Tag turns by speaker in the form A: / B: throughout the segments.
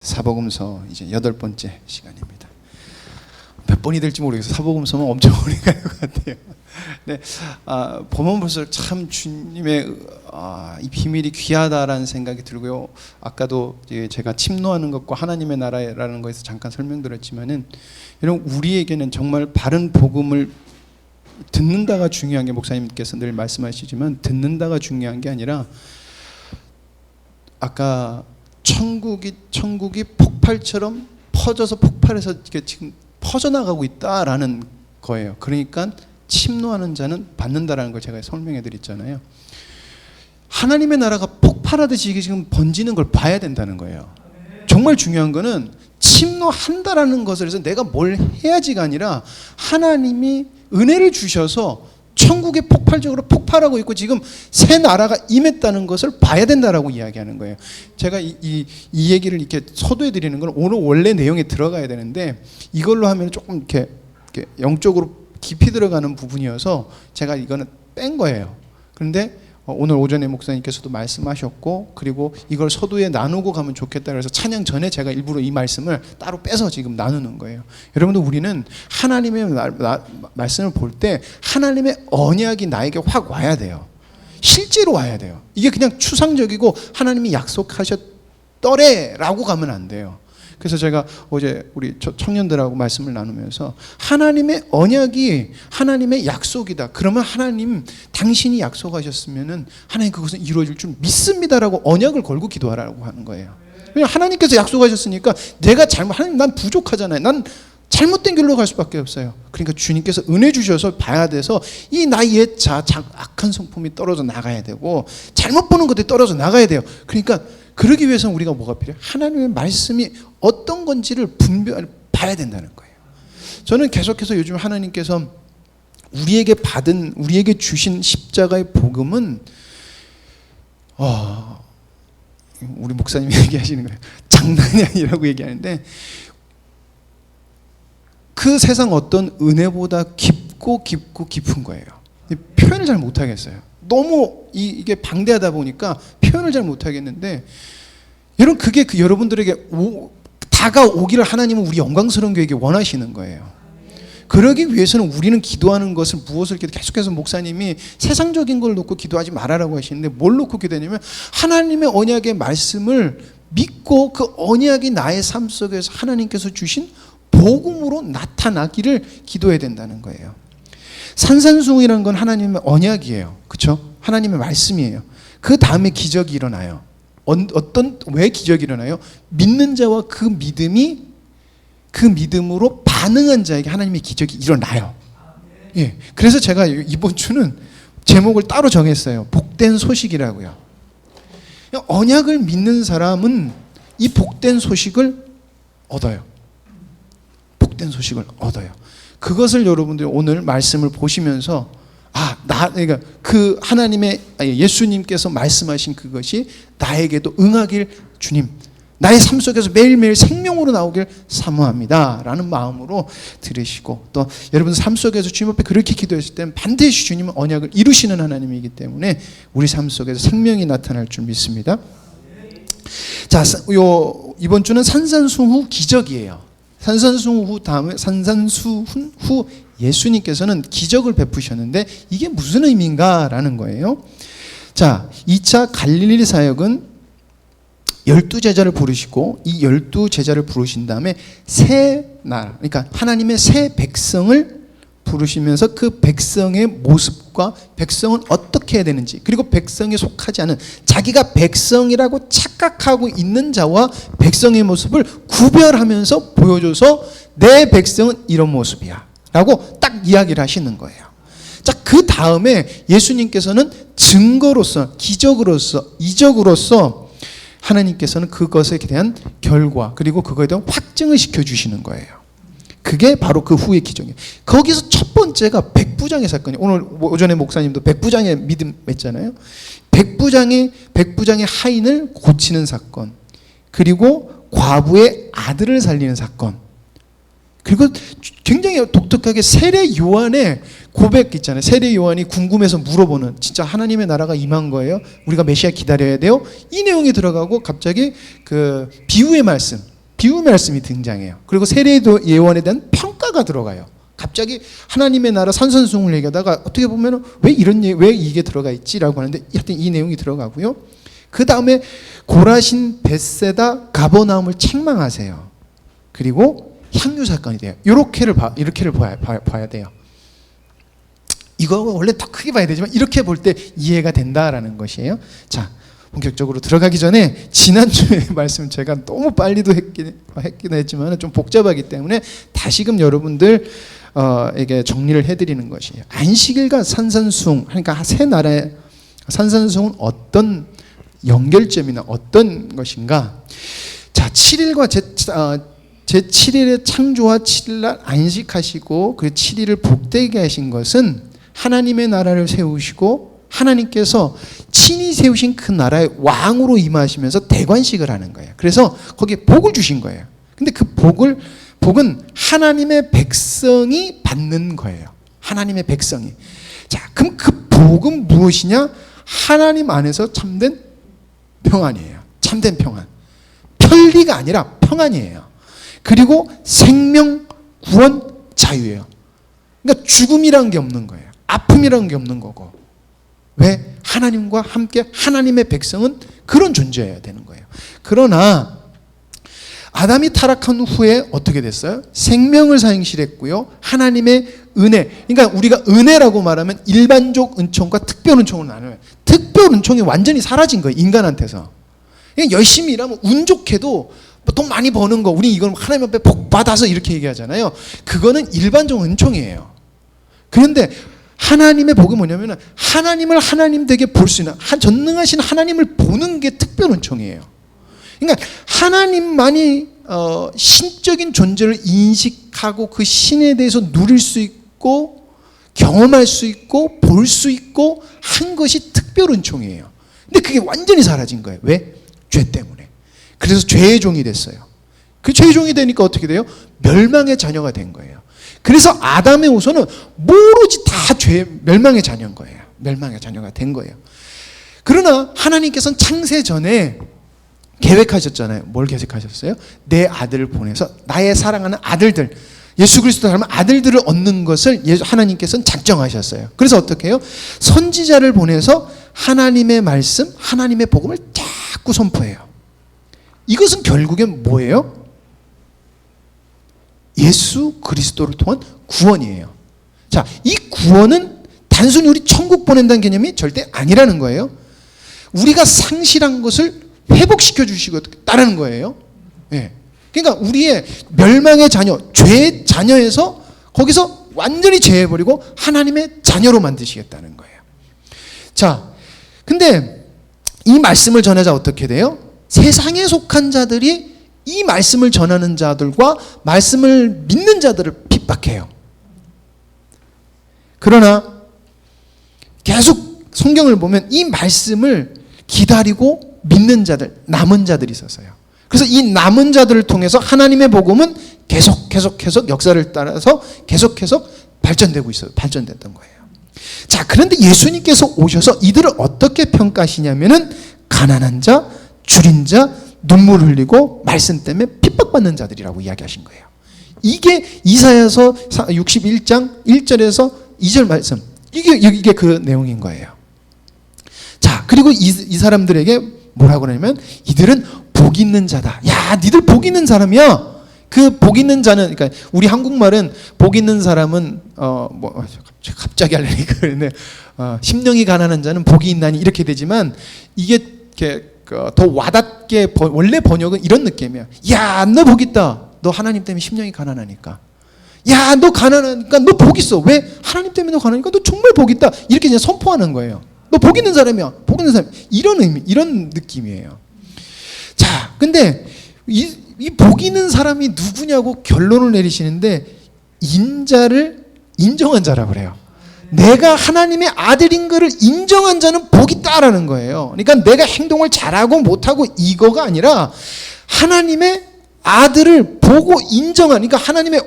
A: 사복음서 이제 8번째 시간입니다. 몇 번이 될지 모르겠어요. 사복음서는 엄청 오래 갈 것 같아요. 네, 보면 볼수록 참 주님의 이 비밀이 귀하다라는 생각이 들고요. 아까도 제가 침노하는 것과 하나님의 나라라는 것에서 잠깐 설명드렸지만은, 여러분 우리에게는 정말 바른 복음을 듣는다가 중요한 게, 목사님께서 늘 말씀하시지만 듣는다가 중요한 게 아니라, 아까 천국이 폭발처럼 퍼져서 폭발해서 지금 퍼져나가고 있다라는 거예요. 그러니까 침노하는 자는 받는다라는 걸 제가 설명해 드렸잖아요. 하나님의 나라가 폭발하듯이 이게 지금 번지는 걸 봐야 된다는 거예요. 정말 중요한 거는 침노한다라는 것을 해서 내가 뭘 해야지가 아니라, 하나님이 은혜를 주셔서 천국에 폭발적으로 폭발하고 있고 지금 새 나라가 임했다는 것을 봐야 된다라고 이야기하는 거예요. 제가 이 얘기를 이렇게 서두에 드리는 건 오늘 원래 내용에 들어가야 되는데, 이걸로 하면 조금 이렇게 영적으로 깊이 들어가는 부분이어서 제가 이거는 뺀 거예요. 그런데 오늘 오전에 목사님께서도 말씀하셨고, 그리고 이걸 서두에 나누고 가면 좋겠다 그래서 찬양 전에 제가 일부러 이 말씀을 따로 빼서 지금 나누는 거예요. 여러분들, 우리는 하나님의 말씀을 볼 때 하나님의 언약이 나에게 확 와야 돼요. 실제로 와야 돼요. 이게 그냥 추상적이고 하나님이 약속하셨더래라고 가면 안 돼요. 그래서 제가 어제 우리 청년들하고 말씀을 나누면서, 하나님의 언약이 하나님의 약속이다. 그러면 하나님, 당신이 약속하셨으면은 하나님 그것은 이루어질 줄 믿습니다라고 언약을 걸고 기도하라고 하는 거예요. 왜냐하면 하나님께서 약속하셨으니까 내가 하나님 난 부족하잖아요. 난 잘못된 길로 갈 수밖에 없어요. 그러니까 주님께서 은혜 주셔서 봐야 돼서 이 나의 악한 성품이 떨어져 나가야 되고, 잘못 보는 것들이 떨어져 나가야 돼요. 그러니까 그러기 위해서는 우리가 뭐가 필요해요? 하나님의 말씀이 어떤 건지를 봐야 된다는 거예요. 저는 계속해서 요즘 하나님께서 우리에게 주신 십자가의 복음은, 우리 목사님이 얘기하시는 거예요. 장난이 아니라고 얘기하는데, 그 세상 어떤 은혜보다 깊은 거예요. 표현을 잘 못하겠어요. 너무 이게 방대하다 보니까 표현을 잘 못하겠는데, 여러분 그게 여러분들에게 다가오기를 하나님은 우리 영광스러운 교회에게 원하시는 거예요. 그러기 위해서는 우리는 기도하는 것을, 무엇을 계속해서 목사님이 세상적인 걸 놓고 기도하지 말아라고 하시는데, 뭘 놓고 기도하냐면 하나님의 언약의 말씀을 믿고 그 언약이 나의 삶 속에서 하나님께서 주신 복음으로 나타나기를 기도해야 된다는 거예요. 산산수훈이라는 건 하나님의 언약이에요. 그렇죠? 하나님의 말씀이에요. 그 다음에 기적이 일어나요. 왜 기적이 일어나요? 믿는 자와 그 믿음으로 반응한 자에게 하나님의 기적이 일어나요. 예. 그래서 제가 이번 주는 제목을 따로 정했어요. 복된 소식이라고요. 언약을 믿는 사람은 이 복된 소식을 얻어요. 복된 소식을 얻어요. 그것을 여러분들이 오늘 말씀을 보시면서, 그러니까 그 하나님의, 예수님께서 말씀하신 그것이 나에게도 응하길 주님, 나의 삶 속에서 매일매일 생명으로 나오길 사모합니다 라는 마음으로 들으시고, 또 여러분 삶 속에서 주님 앞에 그렇게 기도했을 때는 반드시 주님은 언약을 이루시는 하나님이기 때문에 우리 삶 속에서 생명이 나타날 줄 믿습니다. 자, 이번 주는 산산수훈 후 기적이에요. 산산수훈 후 예수님께서는 기적을 베푸셨는데, 이게 무슨 의미인가라는 거예요. 자, 2차 갈릴리 사역은 12제자를 부르시고, 이 12제자를 부르신 다음에 새 나라, 그러니까 하나님의 새 백성을 부르시면서 그 백성의 모습과 백성은 어떻게 해야 되는지, 그리고 백성에 속하지 않은, 자기가 백성이라고 착각하고 있는 자와 백성의 모습을 구별하면서 보여줘서 내 백성은 이런 모습이야 라고 딱 이야기를 하시는 거예요. 자, 그 다음에 예수님께서는 증거로서, 기적으로서, 이적으로서 하나님께서는 그것에 대한 결과, 그리고 그거에 대한 확증을 시켜주시는 거예요. 그게 바로 그 후의 기적이에요. 거기서 첫 번째가 백부장의 사건이에요. 오늘 오전에 목사님도 백부장의 믿음 했잖아요. 백부장의 하인을 고치는 사건, 그리고 과부의 아들을 살리는 사건, 그리고 굉장히 독특하게 세례 요한의 고백 있잖아요. 세례 요한이 궁금해서 물어보는, 진짜 하나님의 나라가 임한 거예요? 우리가 메시아 기다려야 돼요? 이 내용이 들어가고 갑자기 그 비유의 말씀이 등장해요. 그리고 세례 요한에 대한 평가가 들어가요. 갑자기 하나님의 나라 산산수훈을 얘기하다가 어떻게 보면 왜 이게 들어가 있지라고 하는데 하여튼 이 내용이 들어가고요. 그 다음에 고라신, 벳세다, 가버나움을 책망하세요. 그리고 향유 사건이 돼요. 이렇게를 봐야 돼요. 이거 원래 더 크게 봐야 되지만 이렇게 볼 때 이해가 된다라는 것이에요. 자, 본격적으로 들어가기 전에 지난주에 말씀 제가 너무 빨리도 했긴 했지만 좀 복잡하기 때문에 다시금 여러분들 에게 정리를 해드리는 것이에요. 안식일과 산산수훈, 그러니까 세 나라의 산산수훈은 어떤 연결점이나 어떤 것인가? 자, 7일과 제7일의 창조와 7일날 안식하시고 그 7일을 복되게 하신 것은 하나님의 나라를 세우시고 하나님께서 친히 세우신 그 나라의 왕으로 임하시면서 대관식을 하는 거예요. 그래서 거기에 복을 주신 거예요. 근데 그 복은 하나님의 백성이 받는 거예요. 하나님의 백성이. 자, 그럼 그 복은 무엇이냐? 하나님 안에서 참된 평안이에요. 참된 평안. 편리가 아니라 평안이에요. 그리고 생명, 구원, 자유예요. 그러니까 죽음이란 게 없는 거예요. 아픔이란 게 없는 거고. 왜? 하나님과 함께 하나님의 백성은 그런 존재여야 되는 거예요. 그러나 아담이 타락한 후에 어떻게 됐어요? 생명을 상실했고요. 하나님의 은혜. 그러니까 우리가 은혜라고 말하면 일반적 은총과 특별 은총을 나눠요. 특별 은총이 완전히 사라진 거예요. 인간한테서. 그냥 열심히 일하면 운 좋게도 돈 많이 버는 거, 우리 이건 하나님 앞에 복 받아서 이렇게 얘기하잖아요. 그거는 일반적 은총이에요. 그런데 하나님의 복이 뭐냐면 하나님을 하나님 되게 볼 수 있는 전능하신 하나님을 보는 게 특별 은총이에요. 그러니까 하나님만이 신적인 존재를 인식하고 그 신에 대해서 누릴 수 있고 경험할 수 있고 볼 수 있고 한 것이 특별 은총이에요. 근데 그게 완전히 사라진 거예요. 왜? 죄 때문에. 그래서 죄의 종이 됐어요. 그 죄의 종이 되니까 어떻게 돼요? 멸망의 자녀가 된 거예요. 그래서 아담의 후손은 모르지 다 멸망의 자녀인 거예요. 멸망의 자녀가 된 거예요. 그러나 하나님께서는 창세 전에 계획하셨잖아요. 뭘 계획하셨어요? 내 아들을 보내서 나의 사랑하는 아들들, 예수 그리스도 닮은 아들들을 얻는 것을 하나님께서는 작정하셨어요. 그래서 어떻게 해요? 선지자를 보내서 하나님의 말씀, 하나님의 복음을 자꾸 선포해요. 이것은 결국엔 뭐예요? 예수 그리스도를 통한 구원이에요. 자, 이 구원은 단순히 우리 천국 보낸다는 개념이 절대 아니라는 거예요. 우리가 상실한 것을 회복시켜 주시겠다는 거예요. 예. 그러니까 우리의 멸망의 자녀, 죄의 자녀에서 거기서 완전히 제해버리고 하나님의 자녀로 만드시겠다는 거예요. 자, 근데 이 말씀을 전하자 어떻게 돼요? 세상에 속한 자들이 이 말씀을 전하는 자들과 말씀을 믿는 자들을 핍박해요. 그러나 계속 성경을 보면 이 말씀을 기다리고 믿는 자들, 남은 자들이 있었어요. 그래서 이 남은 자들을 통해서 하나님의 복음은 계속 역사를 따라서 계속 발전되고 있어요. 발전됐던 거예요. 자, 그런데 예수님께서 오셔서 이들을 어떻게 평가하시냐면은 가난한 자, 줄인 자, 눈물 흘리고 말씀 때문에 핍박받는 자들이라고 이야기하신 거예요. 이게 이사야서 61장 1절에서 2절 말씀. 이게 그 내용인 거예요. 자, 그리고 이 사람들에게 뭐라고 하냐면 이들은 복 있는 자다. 야, 니들 복 있는 사람이야. 그 복 있는 자는, 그러니까 우리 한국말은 복 있는 사람은 갑자기 하려니까 그러네. 심령이 가난한 자는 복이 있나니 이렇게 되지만 이게 더 와닿게 원래 번역은 이런 느낌이야. 야, 너 복 있다. 너 하나님 때문에 심령이 가난하니까. 야, 너 가난하니까 너 복 있어. 왜? 하나님 때문에 너 가난하니까 너 정말 복 있다. 이렇게 그냥 선포하는 거예요. 너 복 있는 사람이야. 복 있는 사람. 이런 의미, 이런 느낌이에요. 자, 근데 이 복 있는 사람이 누구냐고 결론을 내리시는데 인자를 인정한 자라고 그래요. 내가 하나님의 아들인 것을 인정한 자는 복이 있다라는 거예요. 그러니까 내가 행동을 잘하고 못하고 이거가 아니라 하나님의 아들을 보고 인정한, 그러니까 하나님의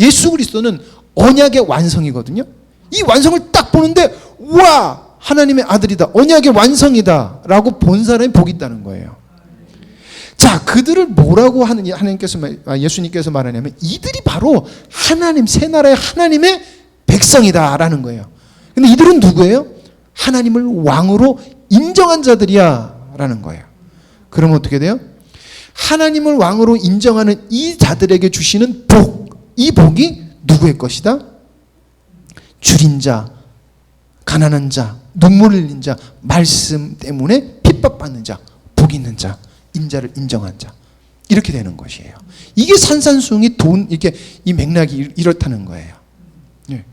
A: 예수 그리스도는 언약의 완성이거든요. 이 완성을 딱 보는데 와, 하나님의 아들이다, 언약의 완성이다 라고 본 사람이 복이 있다는 거예요. 자, 그들을 뭐라고 하느냐, 예수님께서 말하냐면 이들이 바로 하나님, 새 나라의 하나님의 백성이다 라는 거예요. 근데 이들은 누구예요? 하나님을 왕으로 인정한 자들이야 라는 거예요. 그러면 어떻게 돼요? 하나님을 왕으로 인정하는 이 자들에게 주시는 복, 이 복이 누구의 것이다? 줄인 자, 가난한 자, 눈물 흘린 자, 말씀 때문에 핍박받는 자, 복 있는 자, 인자를 인정한 자, 이렇게 되는 것이에요. 이게 산산수훈이 이렇게 이 맥락이 이렇다는 거예요. 네.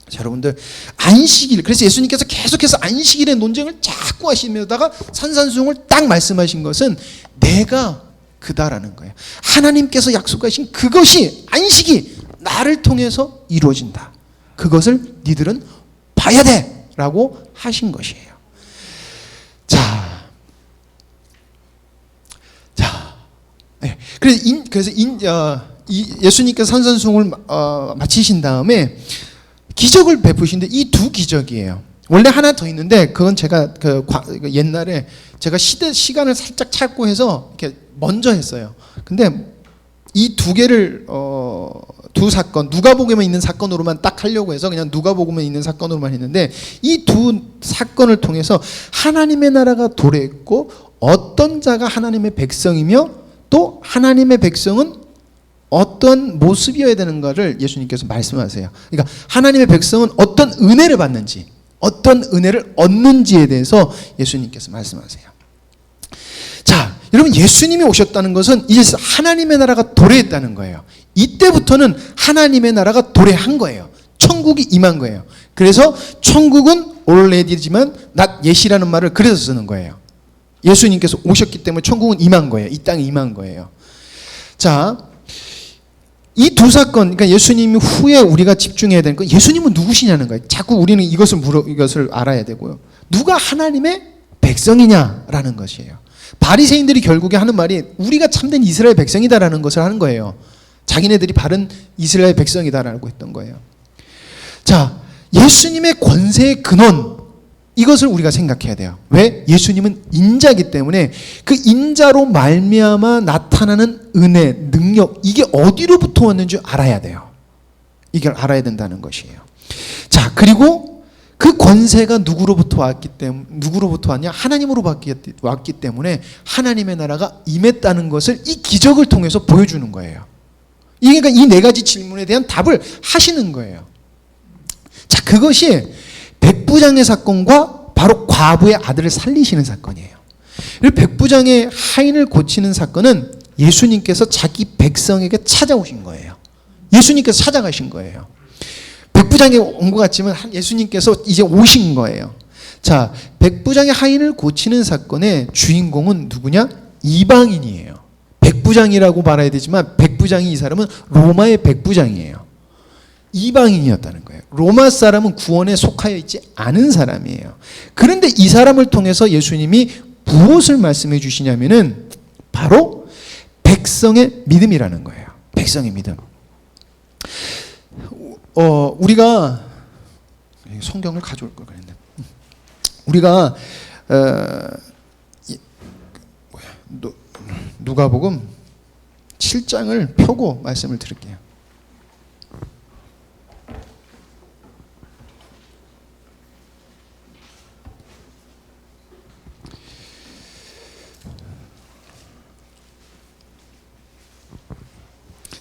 A: 자, 여러분들, 안식일, 그래서 예수님께서 계속해서 안식일의 논쟁을 자꾸 하시면다가 산산수훈을 딱 말씀하신 것은 내가 그다라는 거예요. 하나님께서 약속하신 그것이, 안식이 나를 통해서 이루어진다. 그것을 니들은 봐야 돼 라고 하신 것이에요. 네. 그래서 예수님께서 산산수훈을 마치신 다음에 기적을 베푸신데 이 두 기적이에요. 원래 하나 더 있는데 그건 제가 옛날에 제가 시간을 살짝 찾고 해서 이렇게 먼저 했어요. 근데 이 두 개를 두 사건, 누가복음에 있는 사건으로만 딱 하려고 해서 그냥 누가복음에 있는 사건으로만 했는데 이 두 사건을 통해서 하나님의 나라가 도래했고 어떤 자가 하나님의 백성이며 또 하나님의 백성은 어떤 모습이어야 되는가를 예수님께서 말씀하세요. 그러니까 하나님의 백성은 어떤 은혜를 받는지, 어떤 은혜를 얻는지에 대해서 예수님께서 말씀하세요. 자, 여러분, 예수님이 오셨다는 것은 이제 하나님의 나라가 도래했다는 거예요. 이때부터는 하나님의 나라가 도래한 거예요. 천국이 임한 거예요. 그래서 천국은 already지만 not yet이라는 말을 그래서 쓰는 거예요. 예수님께서 오셨기 때문에 천국은 임한 거예요. 이 땅에 임한 거예요. 자, 이 두 사건, 그러니까 예수님 후에 우리가 집중해야 되는 건 예수님은 누구시냐는 거예요. 자꾸 우리는 이것을 알아야 되고요. 누가 하나님의 백성이냐라는 것이에요. 바리새인들이 결국에 하는 말이 우리가 참된 이스라엘 백성이다라는 것을 하는 거예요. 자기네들이 바른 이스라엘 백성이다라고 했던 거예요. 자, 예수님의 권세의 근원, 이것을 우리가 생각해야 돼요. 왜? 예수님은 인자이기 때문에 그 인자로 말미암아 나타나는 은혜, 능력, 이게 어디로부터 왔는지 알아야 돼요. 이걸 알아야 된다는 것이에요. 자, 그리고 그 권세가 누구로부터 왔냐? 하나님으로 왔기 때문에 하나님의 나라가 임했다는 것을 이 기적을 통해서 보여주는 거예요. 그러니까 이 네 가지 질문에 대한 답을 하시는 거예요. 자, 그것이 백부장의 사건과 바로 과부의 아들을 살리시는 사건이에요. 백부장의 하인을 고치는 사건은 예수님께서 자기 백성에게 찾아오신 거예요. 예수님께서 찾아가신 거예요. 백부장이 온 것 같지만 예수님께서 이제 오신 거예요. 자, 백부장의 하인을 고치는 사건의 주인공은 누구냐? 이방인이에요. 백부장이라고 말해야 되지만 백부장이 이 사람은 로마의 백부장이에요. 이방인이었다는 거예요. 로마 사람은 구원에 속하여 있지 않은 사람이에요. 그런데 이 사람을 통해서 예수님이 무엇을 말씀해 주시냐면은 바로 백성의 믿음이라는 거예요. 백성의 믿음. 우리가 성경을 가져올 걸 그랬네. 우리가 누가복음 7장을 펴고 말씀을 드릴게요.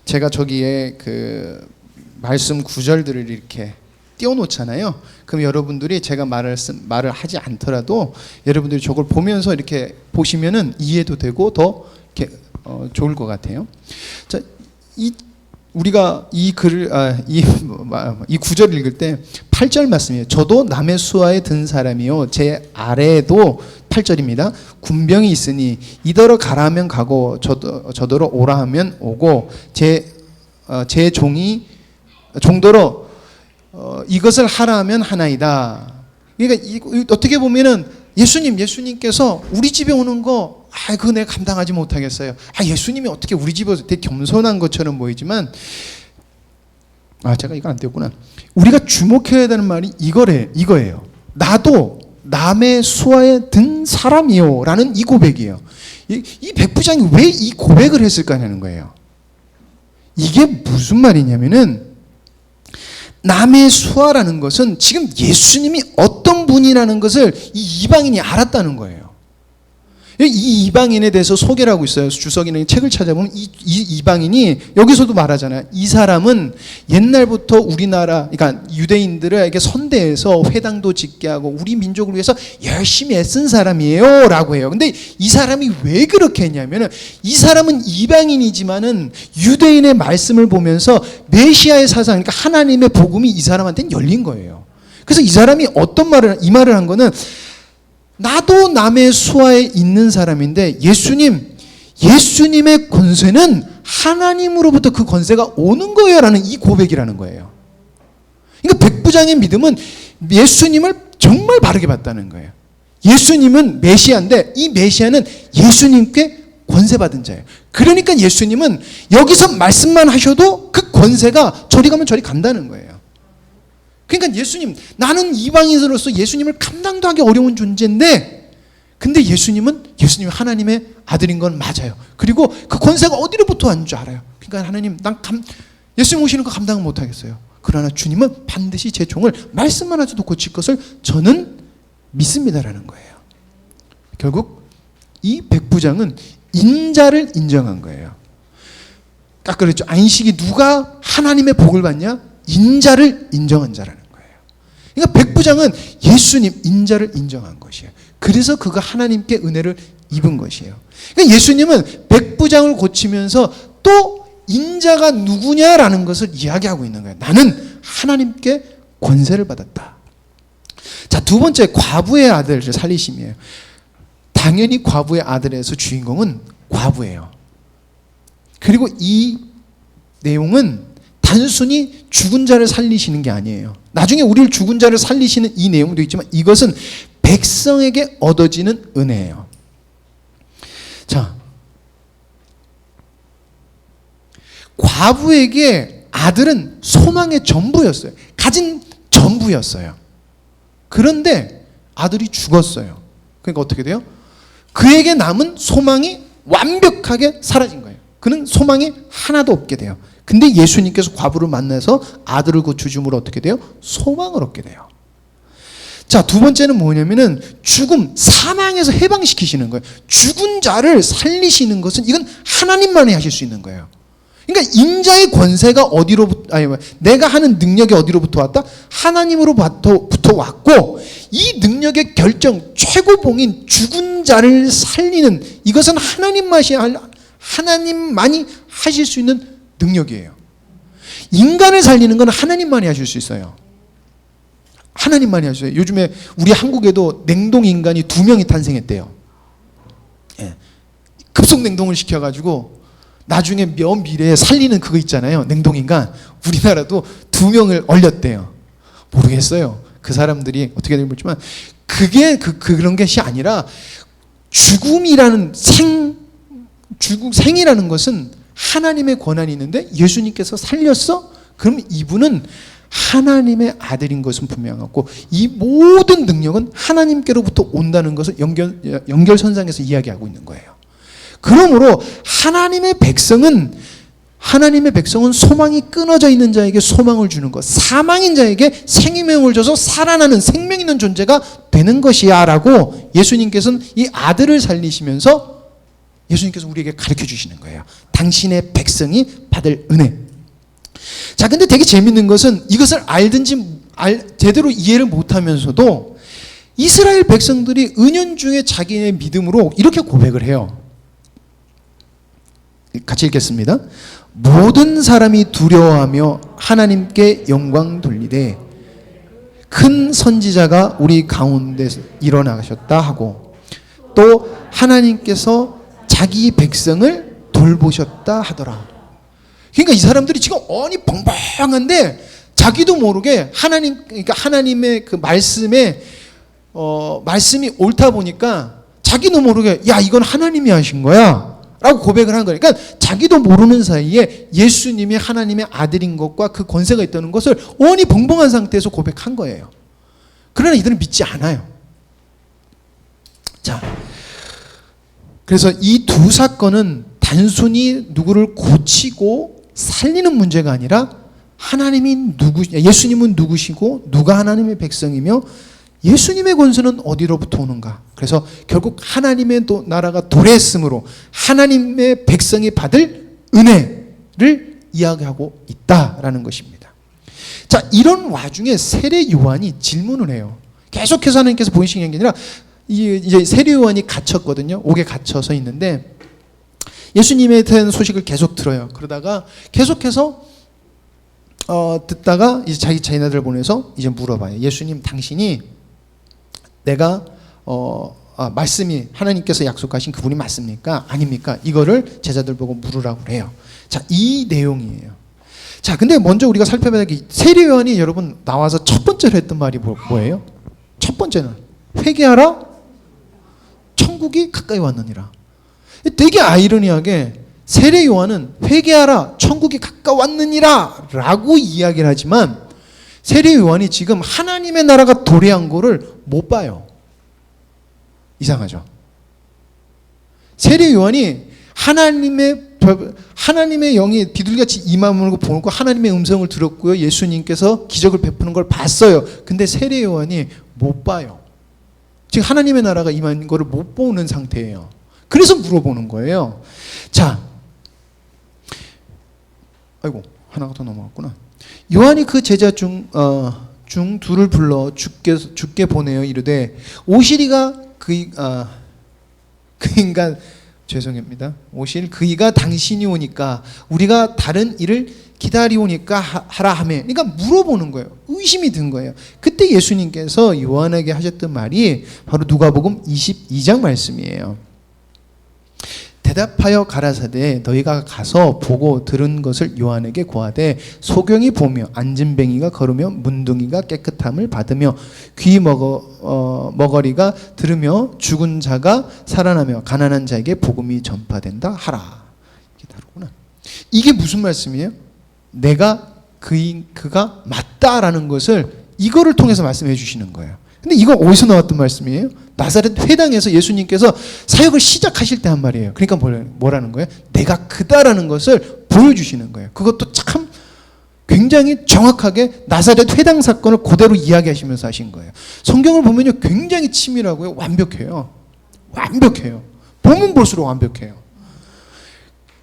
A: 제가 저기에 그 말씀 구절들을 이렇게 띄워놓잖아요. 그럼 여러분들이 제가 말을 하지 않더라도 여러분들이 저걸 보면서 이렇게 보시면은 이해도 되고 더 이렇게 좋을 것 같아요. 자, 우리가 이 글을 이 구절을 읽을 때 8절 말씀이에요. 저도 남의 수하에 든 사람이요 제 아래에도 8절입니다. 군병이 있으니 이더러 가라 하면 가고 저더러 오라 하면 오고 제 종더러 이것을 하라 하면 하나이다. 그러니까 어떻게 보면은 예수님께서 우리 집에 오는 거 그거 내가 감당하지 못하겠어요. 예수님이 어떻게 우리 집에 되게 겸손한 것처럼 보이지만 제가 이거 안 띄웠구나. 우리가 주목해야 되는 말이 이거예요. 나도 남의 수하에 든 사람이요 라는 이 고백이에요. 이 백부장이 왜 이 고백을 했을까 하는 거예요. 이게 무슨 말이냐면은, 남의 수하라는 것은 지금 예수님이 어떤 분이라는 것을 이 이방인이 알았다는 거예요. 이 이방인에 대해서 소개를 하고 있어요. 주석이는 책을 찾아보면 이 이방인이 여기서도 말하잖아요. 이 사람은 옛날부터 우리나라, 그러니까 유대인들에게 선대해서 회당도 짓게 하고 우리 민족을 위해서 열심히 애쓴 사람이에요 라고 해요. 근데 이 사람이 왜 그렇게 했냐면은, 이 사람은 이방인이지만은 유대인의 말씀을 보면서 메시아의 사상, 그러니까 하나님의 복음이 이 사람한테는 열린 거예요. 그래서 이 사람이 이 말을 한 거는, 나도 남의 수하에 있는 사람인데 예수님의 권세는 하나님으로부터 그 권세가 오는 거예요 라는 이 고백이라는 거예요. 그러니까 백부장의 믿음은 예수님을 정말 바르게 봤다는 거예요. 예수님은 메시아인데 이 메시아는 예수님께 권세받은 자예요. 그러니까 예수님은 여기서 말씀만 하셔도 그 권세가 저리 가면 저리 간다는 거예요. 그러니까 예수님, 나는 이방인으로서 예수님을 감당도 하기 어려운 존재인데, 근데 예수님이 하나님의 아들인 건 맞아요. 그리고 그 권세가 어디로부터 왔는 줄 알아요. 그러니까 하나님, 예수님 오시는 거 감당은 못하겠어요. 그러나 주님은 반드시 제 종을 말씀만 하셔도 고칠 것을 저는 믿습니다라는 거예요. 결국 이 백부장은 인자를 인정한 거예요. 아까 그랬죠. 안식이 누가 하나님의 복을 받냐? 인자를 인정한 자라는 거예요. 그러니까 백부장은 예수님 인자를 인정한 것이에요. 그래서 그가 하나님께 은혜를 입은 것이에요. 그러니까 예수님은 백부장을 고치면서 또 인자가 누구냐라는 것을 이야기하고 있는 거예요. 나는 하나님께 권세를 받았다. 자, 두 번째, 과부의 아들을 살리심이에요. 당연히 과부의 아들에서 주인공은 과부예요. 그리고 이 내용은 단순히 죽은 자를 살리시는 게 아니에요. 나중에 우리를 죽은 자를 살리시는 이 내용도 있지만 이것은 백성에게 얻어지는 은혜예요. 자, 과부에게 아들은 소망의 전부였어요. 가진 전부였어요. 그런데 아들이 죽었어요. 그러니까 어떻게 돼요? 그에게 남은 소망이 완벽하게 사라진 거예요. 그는 소망이 하나도 없게 돼요. 근데 예수님께서 과부를 만나서 아들을 고쳐줌으로 어떻게 돼요? 소망을 얻게 돼요. 자, 두 번째는 뭐냐면은 죽음, 사망에서 해방시키시는 거예요. 죽은 자를 살리시는 것은 이건 하나님만이 하실 수 있는 거예요. 그러니까 인자의 권세가 내가 하는 능력이 어디로부터 왔다? 하나님으로부터 왔고, 이 능력의 결정, 최고봉인 죽은 자를 살리는 이것은 하나님만이 하실 수 있는 능력이에요. 인간을 살리는 건 하나님만이 하실 수 있어요. 하나님만이 하셔요. 요즘에 우리 한국에도 냉동 인간이 2명이 탄생했대요. 예. 급속 냉동을 시켜가지고 나중에 먼 미래에 살리는 그거 있잖아요. 냉동 인간. 우리나라도 2명을 얼렸대요. 모르겠어요. 그 사람들이 어떻게 될지 모르지만 그게 그런 것이 아니라 죽음이라는 생이라는 것은 하나님의 권한이 있는데 예수님께서 살렸어? 그럼 이분은 하나님의 아들인 것은 분명하고 이 모든 능력은 하나님께로부터 온다는 것을 연결선상에서 이야기하고 있는 거예요. 그러므로 하나님의 백성은 소망이 끊어져 있는 자에게 소망을 주는 것, 사망인 자에게 생명을 줘서 살아나는 생명 있는 존재가 되는 것이야 라고 예수님께서는 이 아들을 살리시면서 예수님께서 우리에게 가르쳐 주시는 거예요. 당신의 백성이 받을 은혜. 자, 근데 되게 재밌는 것은 이것을 제대로 이해를 못하면서도 이스라엘 백성들이 은연중에 자기의 믿음으로 이렇게 고백을 해요. 같이 읽겠습니다. 모든 사람이 두려워하며 하나님께 영광 돌리되 큰 선지자가 우리 가운데 일어나셨다 하고 또 하나님께서 자기 백성을 돌보셨다 하더라. 그러니까 이 사람들이 지금 언이 벙벙한데 자기도 모르게 그러니까 하나님의 그 말씀이 옳다 보니까 자기도 모르게 야, 이건 하나님이 하신 거야 라고 고백을 한 거예요. 그러니까 자기도 모르는 사이에 예수님이 하나님의 아들인 것과 그 권세가 있다는 것을 뻔히 벙벙한 상태에서 고백한 거예요. 그러나 이들은 믿지 않아요. 자, 그래서 이 두 사건은 단순히 누구를 고치고 살리는 문제가 아니라 예수님은 누구시고 누가 하나님의 백성이며 예수님의 권세는 어디로부터 오는가. 그래서 결국 하나님의 나라가 도래했으므로 하나님의 백성이 받을 은혜를 이야기하고 있다라는 것입니다. 자, 이런 와중에 세례 요한이 질문을 해요. 계속해서 하나님께서 보이시는 게 아니라 이제 세례 요한이 갇혔거든요. 옥에 갇혀서 있는데 예수님에 대한 소식을 계속 들어요. 그러다가 계속해서 듣다가 이제 자기네들 보내서 이제 물어봐요. 예수님, 당신이 내가 말씀이 하나님께서 약속하신 그분이 맞습니까? 아닙니까? 이거를 제자들 보고 물으라고 그래요. 자, 이 내용이에요. 자, 근데 먼저 우리가 살펴봐야 할 게 세례 요한이 여러분 나와서 첫 번째로 했던 말이 뭐예요? 첫 번째는 회개하라, 천국이 가까이 왔느니라. 되게 아이러니하게 세례 요한은 회개하라, 천국이 가까웠느니라 라고 이야기를 하지만 세례 요한이 지금 하나님의 나라가 도래한 거를 못 봐요. 이상하죠? 세례 요한이 하나님의 영이 비둘기같이 이마물고 보고 하나님의 음성을 들었고요. 예수님께서 기적을 베푸는 걸 봤어요. 근데 세례 요한이 못 봐요. 지금 하나님의 나라가 임한 거를 못 보는 상태예요. 그래서 물어보는 거예요. 자, 아이고, 하나가 더 넘어갔구나. 요한이 그 제자 중 둘을 불러 주께 보내어 이르되 오시리가 그 인간 죄송합니다. 오실 그이가 당신이 오니까 우리가 다른 일을 기다리오니까 하라 하매. 그러니까 물어보는 거예요. 의심이 든 거예요. 그때 예수님께서 요한에게 하셨던 말이 바로 누가복음 22장 말씀이에요. 대답하여 가라사대 너희가 가서 보고 들은 것을 요한에게 고하되 소경이 보며 안진뱅이가 걸으며 문둥이가 깨끗함을 받으며 귀 머거리가 들으며 죽은 자가 살아나며 가난한 자에게 복음이 전파된다 하라. 이게 다르구나. 이게 무슨 말씀이에요? 내가 그가 맞다라는 것을 이거를 통해서 말씀해 주시는 거예요. 근데 이거 어디서 나왔던 말씀이에요? 나사렛 회당에서 예수님께서 사역을 시작하실 때 한 말이에요. 그러니까 뭐라는 거예요? 내가 그다라는 것을 보여주시는 거예요. 그것도 참 굉장히 정확하게 나사렛 회당 사건을 그대로 이야기하시면서 하신 거예요. 성경을 보면요, 굉장히 치밀하고요, 완벽해요. 완벽해요. 보면 볼수록 완벽해요.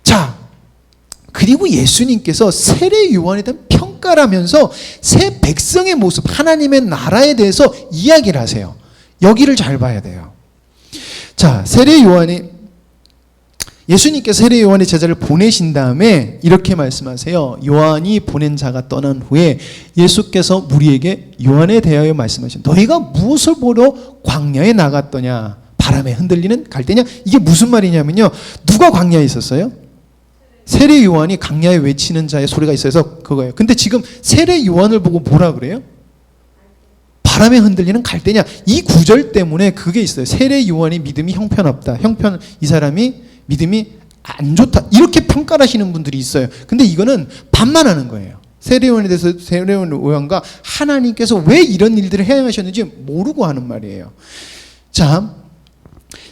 A: 자, 그리고 예수님께서 세례 요한에 대한 평가를 하면서 새 백성의 모습, 하나님의 나라에 대해서 이야기를 하세요. 여기를 잘 봐야 돼요. 자, 예수님께서 세례 요한의 제자를 보내신 다음에 이렇게 말씀하세요. 요한이 보낸 자가 떠난 후에 예수께서 무리에게 요한에 대하여 말씀하신 너희가 무엇을 보러 광야에 나갔더냐? 바람에 흔들리는 갈대냐? 이게 무슨 말이냐면요, 누가 광야에 있었어요? 세례 요한이 광야에 외치는 자의 소리가 있어서 그거예요. 근데 지금 세례 요한을 보고 뭐라 그래요? 바람에 흔들리는 갈대냐? 이 구절 때문에 그게 있어요. 세례 요한이 믿음이 형편없다. 이 사람이 믿음이 안 좋다. 이렇게 평가를 하시는 분들이 있어요. 근데 이거는 반만하는 거예요. 세례 요한에 대해서 세례 요한과 하나님께서 왜 이런 일들을 행하셨는지 모르고 하는 말이에요. 자,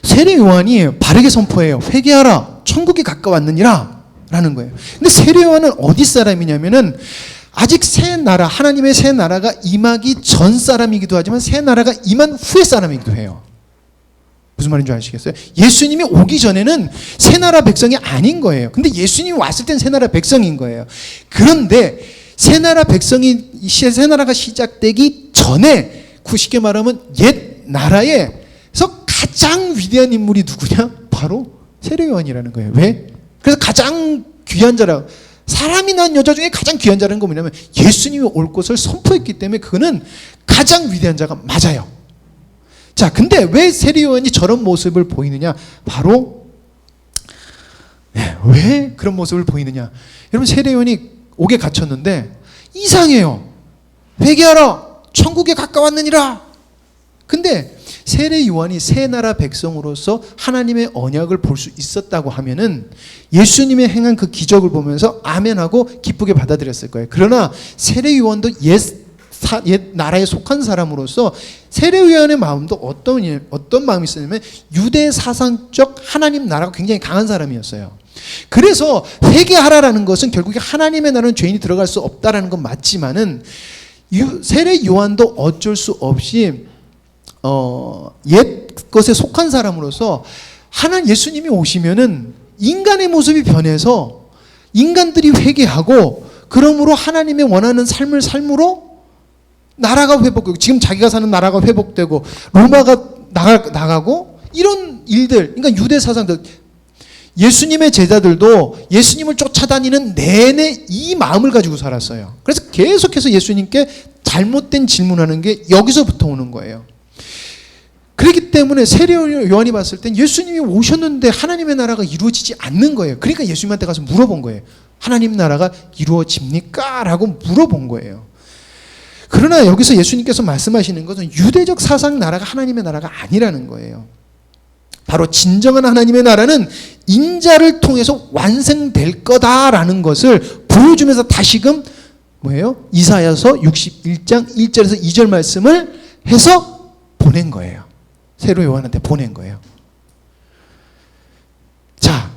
A: 세례 요한이 바르게 선포해요. 회개하라. 천국이 가까웠느니라. 라는 거예요. 근데 세례 요한은 어디 사람이냐면은 아직 새 나라, 하나님의 새 나라가 임하기 전 사람이기도 하지만 새 나라가 임한 후의 사람이기도 해요. 무슨 말인지 아시겠어요? 예수님이 오기 전에는 새 나라 백성이 아닌 거예요. 근데 예수님이 왔을 땐 새 나라 백성인 거예요. 그런데 새 나라가 시작되기 전에 쉽게 말하면 옛 나라에서 가장 위대한 인물이 누구냐? 바로 세례 요한이라는 거예요. 왜? 그래서 가장 귀한 자라, 사람이 낳은 여자 중에 가장 귀한 자라는 건 뭐냐면 예수님이 올 것을 선포했기 때문에 그는 가장 위대한 자가 맞아요. 자, 근데 왜 세례 요한이 저런 모습을 보이느냐? 바로 왜 그런 모습을 보이느냐? 여러분, 세례 요한이 옥에 갇혔는데 이상해요. 회개하라, 천국에 가까웠느니라. 근데 세례 요한이 새 나라 백성으로서 하나님의 언약을 볼 수 있었다고 하면은 예수님의 행한 그 기적을 보면서 아멘하고 기쁘게 받아들였을 거예요. 그러나 세례 요한도 옛 나라에 속한 사람으로서 세례 요한의 마음도 어떤 마음이 있었냐면 유대 사상적 하나님 나라가 굉장히 강한 사람이었어요. 그래서 회개하라라는 것은 결국에 하나님의 나라는 죄인이 들어갈 수 없다라는 건 맞지만은 세례 요한도 어쩔 수 없이 옛 것에 속한 사람으로서 예수님이 오시면은 인간의 모습이 변해서 인간들이 회개하고 그러므로 하나님의 원하는 삶으로 나라가 회복되고 지금 자기가 사는 나라가 회복되고 로마가 나가고 이런 일들, 그러니까 유대 사상들, 예수님의 제자들도 예수님을 쫓아다니는 내내 이 마음을 가지고 살았어요. 그래서 계속해서 예수님께 잘못된 질문하는 게 여기서부터 오는 거예요. 그렇기 때문에 세례 요한이 봤을 땐 예수님이 오셨는데 하나님의 나라가 이루어지지 않는 거예요. 그러니까 예수님한테 가서 물어본 거예요. 하나님 나라가 이루어집니까? 라고 물어본 거예요. 그러나 여기서 예수님께서 말씀하시는 것은 유대적 사상 나라가 하나님의 나라가 아니라는 거예요. 바로 진정한 하나님의 나라는 인자를 통해서 완성될 거다라는 것을 보여주면서 다시금 뭐예요? 이사야서 61장 1절에서 2절 말씀을 해서 보낸 거예요. 세례 요한한테 보낸 거예요. 자,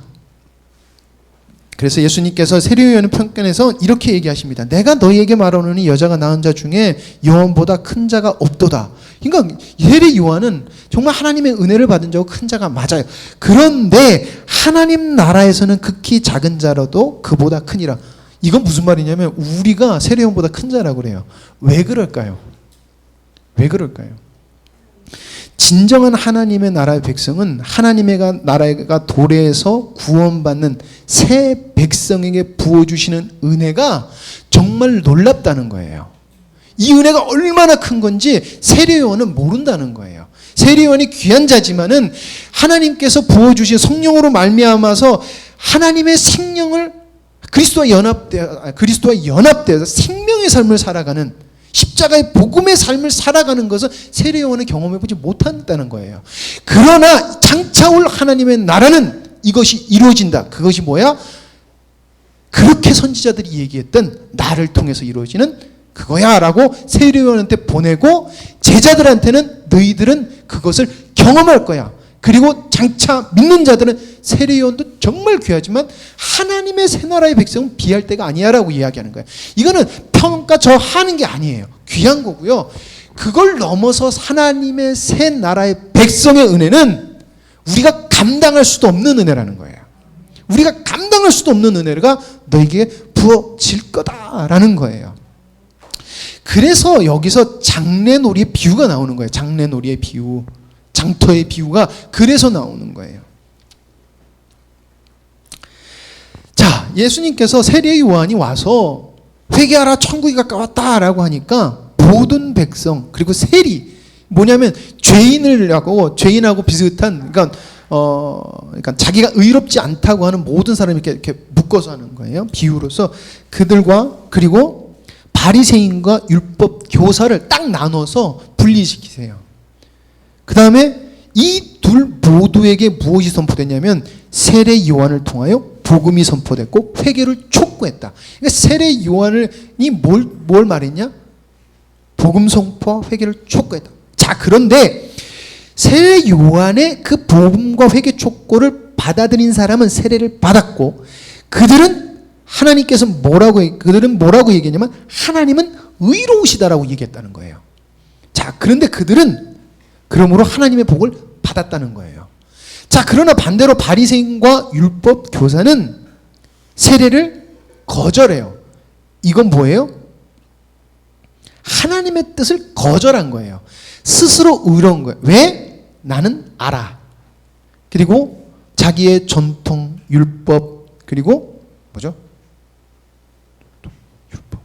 A: 그래서 예수님께서 세례 요한의 편견에서 이렇게 얘기하십니다. 내가 너희에게 말하노니 여자가 낳은 자 중에 요한보다 큰 자가 없도다. 그러니까 세례 요한은 정말 하나님의 은혜를 받은 자고 큰 자가 맞아요. 그런데 하나님 나라에서는 극히 작은 자라도 그보다 크니라. 이건 무슨 말이냐면 우리가 세례 요한보다 큰 자라고 그래요. 왜 그럴까요? 왜 그럴까요? 진정한 하나님의 나라의 백성은 하나님의 나라가 도래해서 구원받는 새 백성에게 부어주시는 은혜가 정말 놀랍다는 거예요. 이 은혜가 얼마나 큰 건지 세례 요한은 모른다는 거예요. 세례 요한이 귀한 자지만은 하나님께서 부어주신 성령으로 말미암아서 하나님의 생명을 그리스도와 연합되어서 생명의 삶을 살아가는 십자가의 복음의 삶을 살아가는 것은 세례 요한은 경험해보지 못한다는 거예요. 그러나 장차 올 하나님의 나라는 이것이 이루어진다. 그것이 뭐야? 그렇게 선지자들이 얘기했던 나를 통해서 이루어지는 그거야 라고 세례 요한한테 보내고 제자들한테는 너희들은 그것을 경험할 거야. 그리고 장차 믿는 자들은 세례 요한도 정말 귀하지만 하나님의 새 나라의 백성은 비할 때가 아니야 라고 이야기하는 거예요. 이거는 평가 저 하는 게 아니에요. 귀한 거고요. 그걸 넘어서 하나님의 새 나라의 백성의 은혜는 우리가 감당할 수도 없는 은혜라는 거예요. 우리가 감당할 수도 없는 은혜가 너에게 부어질 거다라는 거예요. 그래서 여기서 장례놀이의 비유가 나오는 거예요. 장례놀이의 비유, 장터의 비유가 그래서 나오는 거예요. 자, 예수님께서 세례 요한이 와서 회개하라 천국이 가까웠다라고 하니까 모든 백성 그리고 세리 뭐냐면 죄인하고 비슷한 그러니까 자기가 의롭지 않다고 하는 모든 사람이 이렇게 묶어서 하는 거예요. 비유로서 그들과 그리고 바리새인과 율법 교사를 딱 나눠서 분리시키세요. 그 다음에 이 둘 모두에게 무엇이 선포됐냐면 세례 요한을 통하여 복음이 선포됐고 회개를 촉구했다. 그러니까 세례 요한이 뭘 말했냐? 복음 선포와 회개를 촉구했다. 자, 그런데 세례 요한의 그 복음과 회개 촉구를 받아들인 사람은 세례를 받았고 그들은 뭐라고 얘기했냐면 하나님은 의로우시다라고 얘기했다는 거예요. 자, 그런데 그들은 그러므로 하나님의 복을 받았다는 거예요. 자, 그러나 반대로 바리새인과 율법 교사는 세례를 거절해요. 이건 뭐예요? 하나님의 뜻을 거절한 거예요. 스스로 의로운 거예요. 왜? 나는 알아. 그리고 자기의 전통, 율법, 그리고 뭐죠? 율법,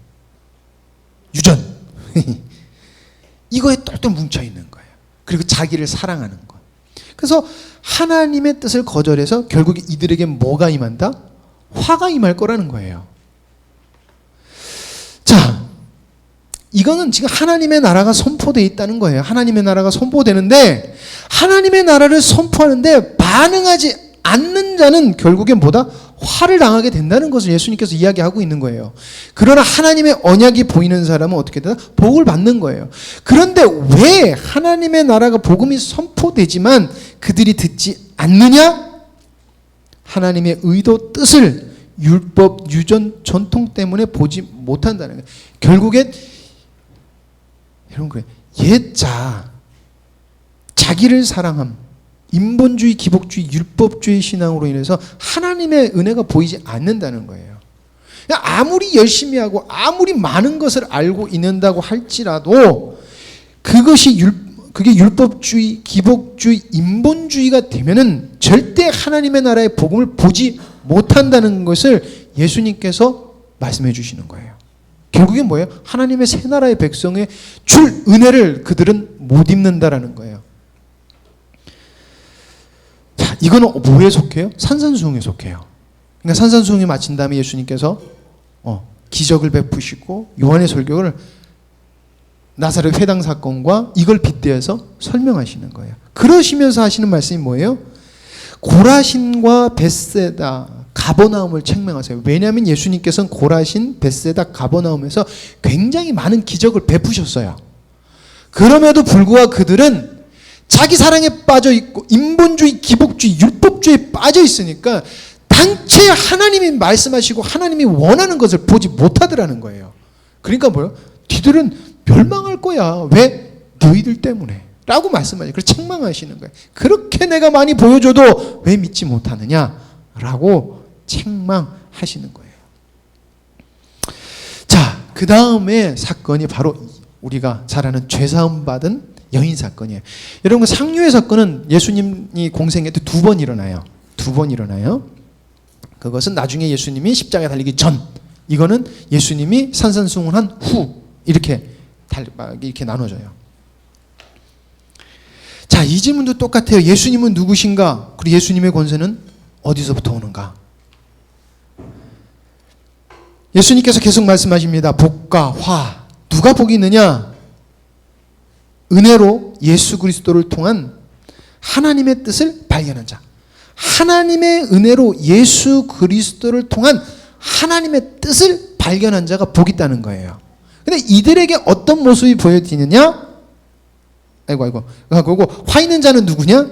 A: 유전 이거에 똘똘 뭉쳐있는 거예요. 그리고 자기를 사랑하는 것. 그래서 하나님의 뜻을 거절해서 결국에 이들에게 뭐가 임한다? 화가 임할 거라는 거예요. 자, 이거는 지금 하나님의 나라가 선포되어 있다는 거예요. 하나님의 나라가 선포되는데 하나님의 나라를 선포하는데 반응하지 않는 자는 결국엔 뭐다? 화를 당하게 된다는 것을 예수님께서 이야기하고 있는 거예요. 그러나 하나님의 언약이 보이는 사람은 어떻게 되나? 복을 받는 거예요. 그런데 왜 하나님의 나라가 복음이 선포되지만 그들이 듣지 않느냐? 하나님의 의도 뜻을 율법, 유전, 전통 때문에 보지 못한다는 거예요. 결국엔 이런 거예요. 옛자, 자기를 사랑함, 인본주의, 기복주의, 율법주의 신앙으로 인해서 하나님의 은혜가 보이지 않는다는 거예요. 아무리 열심히 하고 아무리 많은 것을 알고 있는다고 할지라도 그게 율법주의, 기복주의, 인본주의가 되면은 절대 하나님의 나라의 복음을 보지 못한다는 것을 예수님께서 말씀해 주시는 거예요. 결국엔 뭐예요? 하나님의 새 나라의 백성에 줄 은혜를 그들은 못 입는다라는 거예요. 자, 이거는 뭐에 속해요? 산산수훈에 속해요. 그러니까 산산수훈이 마친 다음에 예수님께서 기적을 베푸시고 요한의 설교를 나사렛 회당 사건과 이걸 빗대어서 설명하시는 거예요. 그러시면서 하시는 말씀이 뭐예요? 고라신과 벳세다, 가버나움을 책망하세요. 왜냐하면 예수님께서는 고라신, 벳세다, 가버나움에서 굉장히 많은 기적을 베푸셨어요. 그럼에도 불구하고 그들은 자기 사랑에 빠져 있고 인본주의, 기복주의, 율법주의에 빠져 있으니까 당최 하나님이 말씀하시고 하나님이 원하는 것을 보지 못하더라는 거예요. 그러니까 뭐예요? 니들은 멸망할 거야. 왜? 너희들 때문에 라고 말씀하시고 그래서 책망하시는 거예요. 그렇게 내가 많이 보여줘도 왜 믿지 못하느냐 라고 책망하시는 거예요. 자, 그 다음에 사건이 바로 우리가 잘 아는 죄사함 받은 여인 사건이에요. 여러분, 상류의 사건은 예수님이 공생애 때 2번 일어나요. 2번 일어나요. 그것은 나중에 예수님이 십자가에 달리기 전, 이거는 예수님이 산산수훈한 후, 이렇게 나눠져요. 자, 이 질문도 똑같아요. 예수님은 누구신가? 그리고 예수님의 권세는 어디서부터 오는가? 예수님께서 계속 말씀하십니다. 복과 화. 누가 복이 있느냐? 은혜로 예수 그리스도를 통한 하나님의 뜻을 발견한 자. 하나님의 은혜로 예수 그리스도를 통한 하나님의 뜻을 발견한 자가 복이 있다는 거예요. 근데 이들에게 어떤 모습이 보여지느냐? 그리고 화 있는 자는 누구냐?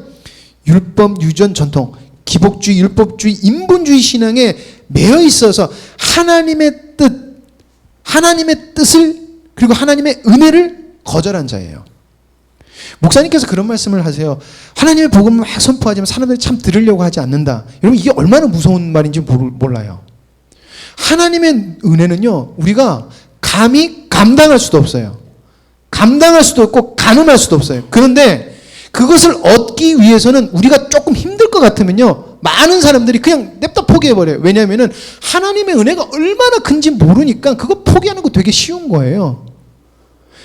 A: 율법, 유전, 전통, 기복주의, 율법주의, 인본주의 신앙에 매여 있어서 하나님의 뜻을 그리고 하나님의 은혜를 거절한 자예요. 목사님께서 그런 말씀을 하세요. 하나님의 복음을 막 선포하지만 사람들이 참 들으려고 하지 않는다. 여러분, 이게 얼마나 무서운 말인지 몰라요. 하나님의 은혜는요, 우리가 감히 감당할 수도 없어요. 감당할 수도 없고 가늠할 수도 없어요. 그런데 그것을 얻기 위해서는 우리가 조금 힘들 것 같으면요, 많은 사람들이 그냥 냅다 포기해버려요. 왜냐하면 하나님의 은혜가 얼마나 큰지 모르니까 그거 포기하는 거 되게 쉬운 거예요.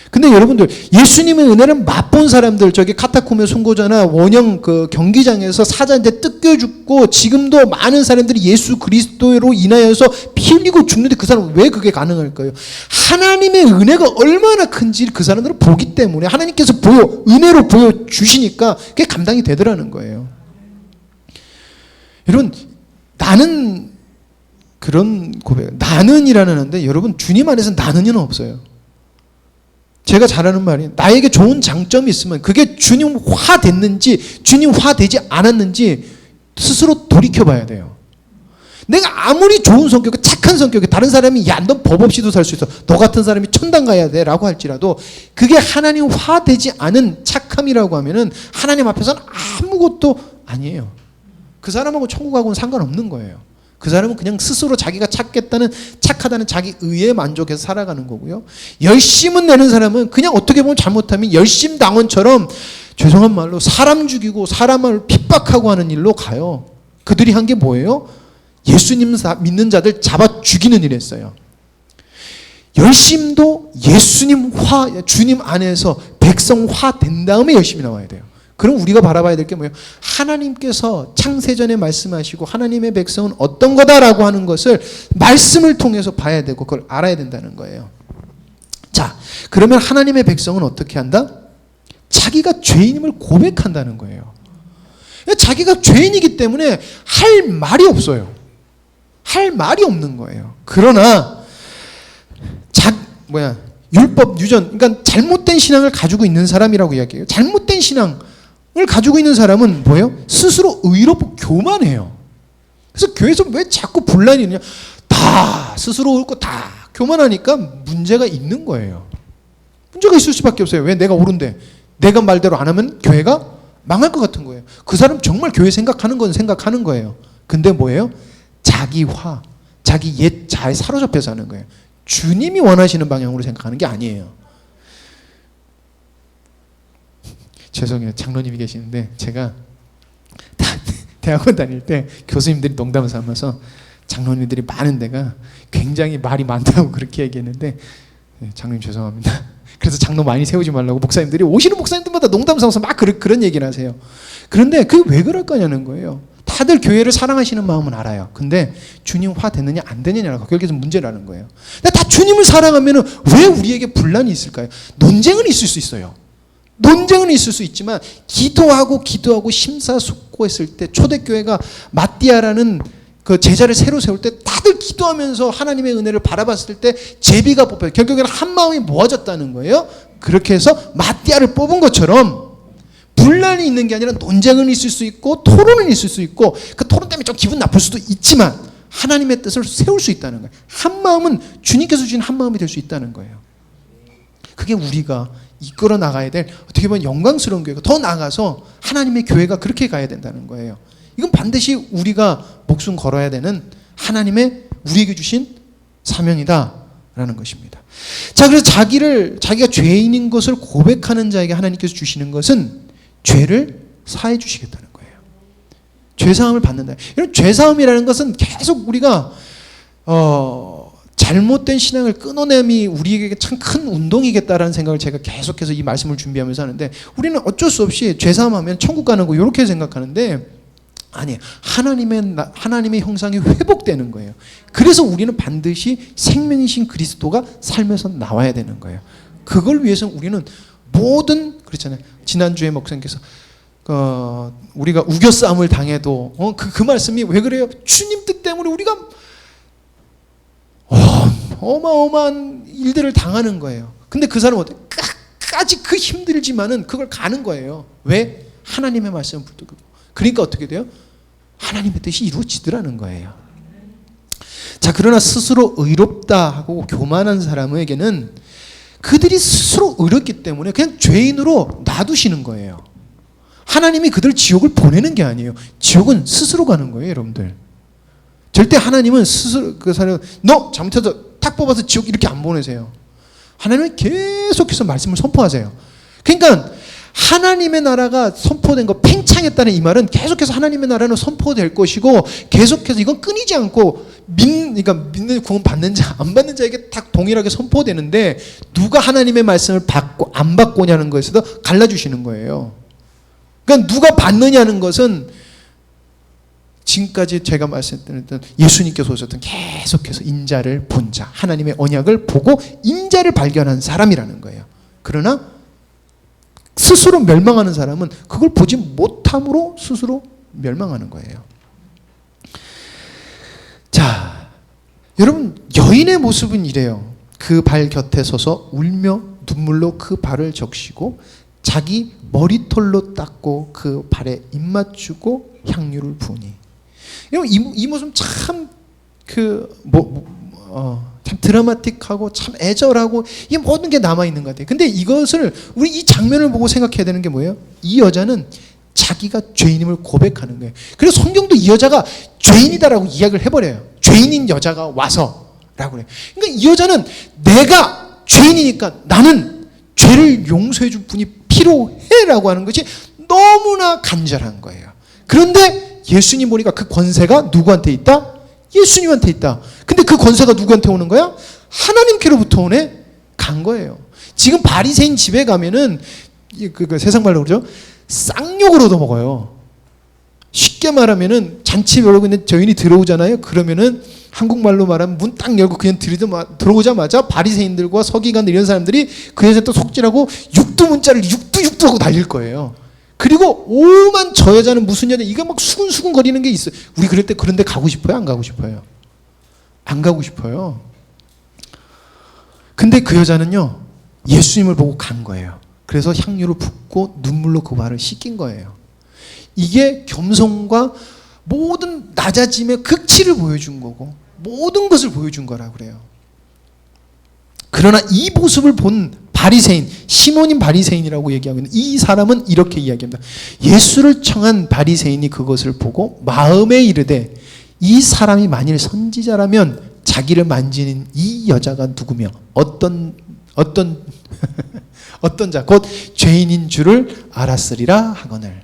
A: 근데 여러분들, 예수님의 은혜를 맛본 사람들, 저기 카타콤의 송고자나 원형 그 경기장에서 사자한테 뜯겨 죽고 지금도 많은 사람들이 예수 그리스도로 인하여서 피 흘리고 죽는데 그 사람은 왜 그게 가능할까요? 하나님의 은혜가 얼마나 큰지 그 사람들은 보기 때문에 하나님께서 은혜로 보여주시니까 그게 감당이 되더라는 거예요. 여러분, 나는 그런 고백, 나는이라는 한데 여러분, 주님 안에서 나는이는 없어요. 제가 잘하는 말이, 나에게 좋은 장점이 있으면 그게 주님화 됐는지 주님화 되지 않았는지 스스로 돌이켜봐야 돼요. 내가 아무리 좋은 성격이, 착한 성격이, 다른 사람이 야, 너 법 없이도 살 수 있어, 너 같은 사람이 천당 가야 돼 라고 할지라도 그게 하나님화 되지 않은 착함이라고 하면은 하나님 앞에서는 아무것도 아니에요. 그 사람하고 천국하고는 상관없는 거예요. 그 사람은 그냥 스스로 자기가 착하다는 자기 의에 만족해서 살아가는 거고요. 열심은 내는 사람은 그냥 어떻게 보면 잘못하면 열심당원처럼, 죄송한 말로, 사람 죽이고 사람을 핍박하고 하는 일로 가요. 그들이 한 게 뭐예요? 예수님 믿는 자들 잡아 죽이는 일 했어요. 열심도 주님 안에서 백성화 된 다음에 열심히 나와야 돼요. 그럼 우리가 바라봐야 될 게 뭐예요? 하나님께서 창세전에 말씀하시고 하나님의 백성은 어떤 거다라고 하는 것을 말씀을 통해서 봐야 되고 그걸 알아야 된다는 거예요. 자, 그러면 하나님의 백성은 어떻게 한다? 자기가 죄인임을 고백한다는 거예요. 자기가 죄인이기 때문에 할 말이 없어요. 할 말이 없는 거예요. 그러나 율법 유전, 그러니까 잘못된 신앙을 가지고 있는 사람이라고 이야기해요. 잘못된 신앙을 가지고 있는 사람은 뭐예요? 스스로 의롭고 교만해요. 그래서 교회에서 왜 자꾸 분란이 있느냐? 다 스스로 옳고 다 교만하니까 문제가 있는 거예요. 문제가 있을 수밖에 없어요. 왜? 내가 옳은데 내가 말대로 안 하면 교회가 망할 것 같은 거예요. 그 사람 정말 교회 생각하는 건 생각하는 거예요. 근데 뭐예요? 자기화, 자기 옛 자에 사로잡혀서 하는 거예요. 주님이 원하시는 방향으로 생각하는 게 아니에요. 죄송해요. 장로님이 계시는데 제가 대학원 다닐 때 교수님들이 농담 삼아서 장로님들이 많은 데가 굉장히 말이 많다고 그렇게 얘기했는데, 장로님 죄송합니다. 그래서 장로 많이 세우지 말라고 목사님들이 오시는 목사님들마다 농담 삼아서 막 그런 얘기를 하세요. 그런데 그게 왜 그럴 거냐는 거예요. 다들 교회를 사랑하시는 마음은 알아요. 근데 주님 화 됐느냐 안 되느냐가 결국에서 문제라는 거예요. 근데 다 주님을 사랑하면 왜 우리에게 분란이 있을까요? 논쟁은 있을 수 있어요. 논쟁은 있을 수 있지만 기도하고 심사숙고했을 때, 초대교회가 마띠아라는 그 제자를 새로 세울 때 다들 기도하면서 하나님의 은혜를 바라봤을 때 제비가 뽑혀요. 결국에는 한 마음이 모아졌다는 거예요. 그렇게 해서 마띠아를 뽑은 것처럼 분란이 있는 게 아니라 논쟁은 있을 수 있고 토론은 있을 수 있고, 그 토론 때문에 좀 기분 나쁠 수도 있지만 하나님의 뜻을 세울 수 있다는 거예요. 한 마음은 주님께서 주신 한 마음이 될 수 있다는 거예요. 그게 우리가 이끌어 나가야 될, 어떻게 보면 영광스러운 교회가, 더 나아가서 하나님의 교회가 그렇게 가야 된다는 거예요. 이건 반드시 우리가 목숨 걸어야 되는 하나님의 우리에게 주신 사명이다라는 것입니다. 자, 그래서 자기가 죄인인 것을 고백하는 자에게 하나님께서 주시는 것은 죄를 사해 주시겠다는 거예요. 죄사함을 받는다. 이런 죄사함이라는 것은 계속 우리가 잘못된 신앙을 끊어냄이 우리에게 참 큰 운동이겠다라는 생각을 제가 계속해서 이 말씀을 준비하면서 하는데, 우리는 어쩔 수 없이 죄사함하면 천국 가는 거 이렇게 생각하는데, 아니에요. 하나님의 형상이 회복되는 거예요. 그래서 우리는 반드시 생명이신 그리스도가 삶에서 나와야 되는 거예요. 그걸 위해서 우리는 모든, 그렇잖아요. 지난주에 목사님께서 우리가 우겨싸움을 당해도 그 말씀이 왜 그래요? 주님 뜻 때문에 우리가 어마어마한 일들을 당하는 거예요. 근데 그 사람은 끝까지 그 힘들지만은 그걸 가는 거예요. 왜? 하나님의 말씀을 붙들고. 그러니까 어떻게 돼요? 하나님의 뜻이 이루어지더라는 거예요. 자, 그러나 스스로 의롭다 하고 교만한 사람에게는 그들이 스스로 의롭기 때문에 그냥 죄인으로 놔두시는 거예요. 하나님이 그들 지옥을 보내는 게 아니에요. 지옥은 스스로 가는 거예요, 여러분들. 절대 하나님은 스스로 그 사람 너 잘못해서 탁 뽑아서 지옥 이렇게 안 보내세요. 하나님은 계속해서 말씀을 선포하세요. 그러니까 하나님의 나라가 선포된 거, 팽창했다는 이 말은 계속해서 하나님의 나라는 선포될 것이고, 계속해서 이건 끊이지 않고 그러니까 믿는 구원 받는 자, 안 받는 자에게 딱 동일하게 선포되는데, 누가 하나님의 말씀을 받고 안 받고냐는 것에서 갈라주시는 거예요. 그러니까 누가 받느냐는 것은 지금까지 제가 말씀드렸던 예수님께서 오셨던 계속해서 인자를 본 자, 하나님의 언약을 보고 인자를 발견한 사람이라는 거예요. 그러나 스스로 멸망하는 사람은 그걸 보지 못함으로 스스로 멸망하는 거예요. 자, 여러분, 여인의 모습은 이래요. 그 발 곁에 서서 울며 눈물로 그 발을 적시고 자기 머리털로 닦고 그 발에 입 맞추고 향유를 부으니. 이 모습 참 참 드라마틱하고 참 애절하고, 이게 모든 게 남아있는 것 같아요. 근데 이것을 우리 이 장면을 보고 생각해야 되는 게 뭐예요? 이 여자는 자기가 죄인임을 고백하는 거예요. 그래서 성경도 이 여자가 죄인이다라고 이야기를 해버려요. 죄인인 여자가 와서 라고 그래요. 그러니까 이 여자는 내가 죄인이니까 나는 죄를 용서해 줄 분이 필요해라고 하는 것이 너무나 간절한 거예요. 그런데 예수님 보니까 그 권세가 누구한테 있다? 예수님한테 있다. 근데 그 권세가 누구한테 오는 거야? 하나님께로부터 간 거예요. 지금 바리새인 집에 가면은 그 세상 말로 그러죠. 쌍욕을 얻어먹어요. 쉽게 말하면은 잔치 벼르고 있는 저인이 들어오잖아요. 그러면은 한국말로 말하면 문 딱 열고 그냥 들어오자마자 바리새인들과 서기관들 이런 사람들이 그 여자 또 속질하고 육두문자를 육두 하고 달릴 거예요. 그리고 오만 저 여자는 무슨 여자, 이거 막 수근수근 거리는 게 있어요. 우리 그럴 때 그런데 가고 싶어요? 안 가고 싶어요? 안 가고 싶어요. 근데 그 여자는요, 예수님을 보고 간 거예요. 그래서 향유를 붓고 눈물로 그 발을 씻긴 거예요. 이게 겸손과 모든 낮아짐의 극치를 보여준 거고 모든 것을 보여준 거라고 그래요. 그러나 이 모습을 본 바리새인, 시몬인 바리새인이라고 얘기하고 있는 이 사람은 이렇게 이야기합니다. 예수를 청한 바리새인이 그것을 보고 마음에 이르되 이 사람이 만일 선지자라면 자기를 만지는 이 여자가 누구며 어떤 자 곧 죄인인 줄을 알았으리라 하거늘.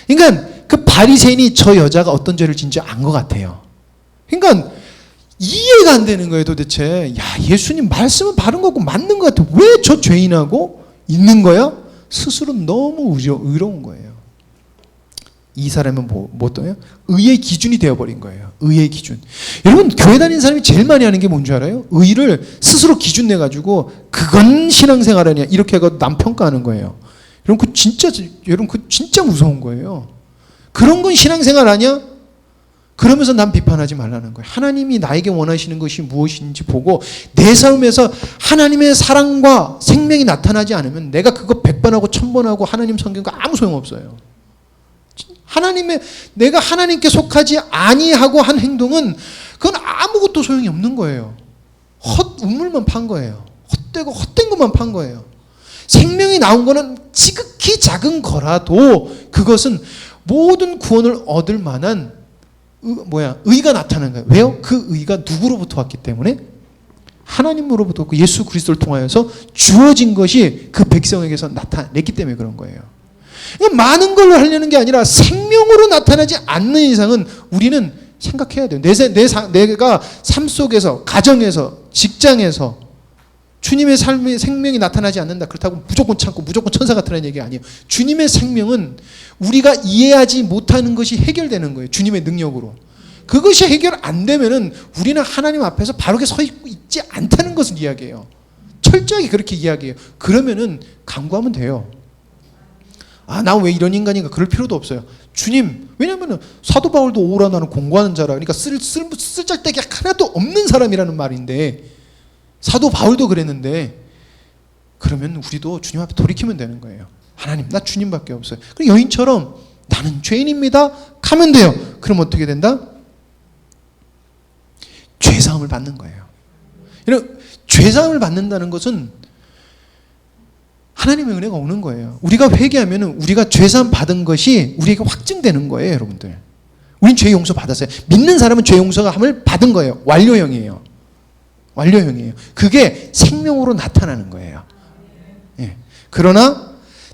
A: 그러니까 그 바리새인이 저 여자가 어떤 죄를 진지 안 것 같아요. 그러니까 이해가 안 되는 거예요. 도대체 야, 예수님 말씀은 바른 거고 맞는 것 같아. 왜 저 죄인하고 있는 거야? 스스로 너무 의로운 거예요. 이 사람은 뭐예요? 의의 기준이 되어버린 거예요. 의의 기준. 여러분, 교회 다니는 사람이 제일 많이 하는 게 뭔 줄 알아요? 의를 스스로 기준 내가지고 그건 신앙생활 아니야 이렇게 해서 남 평가하는 거예요. 여러분, 그 진짜 무서운 거예요. 그런 건 신앙생활 아니야? 그러면서 난 비판하지 말라는 거예요. 하나님이 나에게 원하시는 것이 무엇인지 보고 내 삶에서 하나님의 사랑과 생명이 나타나지 않으면 내가 그거 100번하고 1000번하고 하나님 성경과 아무 소용없어요. 내가 하나님께 속하지 아니하고 한 행동은 그건 아무것도 소용이 없는 거예요. 우물만 판 거예요. 헛된 것만 판 거예요. 생명이 나온 거는 지극히 작은 거라도 그것은 모든 구원을 얻을 만한 의가 나타나는 거예요. 왜요? 그 의가 누구로부터 왔기 때문에 하나님으로부터 예수 그리스도를 통하여서 주어진 것이 그 백성에게서 나타냈기 때문에 그런 거예요. 많은 걸로 하려는 게 아니라 생명으로 나타나지 않는 이상은 우리는 생각해야 돼요. 내가 삶 속에서, 가정에서, 직장에서 주님의 삶의 생명이 나타나지 않는다. 그렇다고 무조건 참고 무조건 천사 같으라는 얘기 아니에요. 주님의 생명은 우리가 이해하지 못하는 것이 해결되는 거예요. 주님의 능력으로. 그것이 해결 안 되면은 우리는 하나님 앞에서 바르게 서 있지 않다는 것을 이야기해요. 철저하게 그렇게 이야기해요. 그러면은 간구하면 돼요. 나 왜 이런 인간인가? 그럴 필요도 없어요. 주님, 왜냐면은 사도 바울도 오라 나는 공고하는 자라. 그러니까 쓸잘데기 하나도 없는 사람이라는 말인데 사도 바울도 그랬는데 그러면 우리도 주님 앞에 돌이키면 되는 거예요. 하나님, 나 주님밖에 없어요. 그럼 여인처럼 나는 죄인입니다. 가면 돼요. 그럼 어떻게 된다? 죄사함을 받는 거예요. 이런 죄사함을 받는다는 것은 하나님의 은혜가 오는 거예요. 우리가 회개하면 우리가 죄사함 받은 것이 우리에게 확증되는 거예요, 여러분들. 우린 죄 용서 받았어요. 믿는 사람은 죄 용서함을 받은 거예요. 완료형이에요. 그게 생명으로 나타나는 거예요. 예. 그러나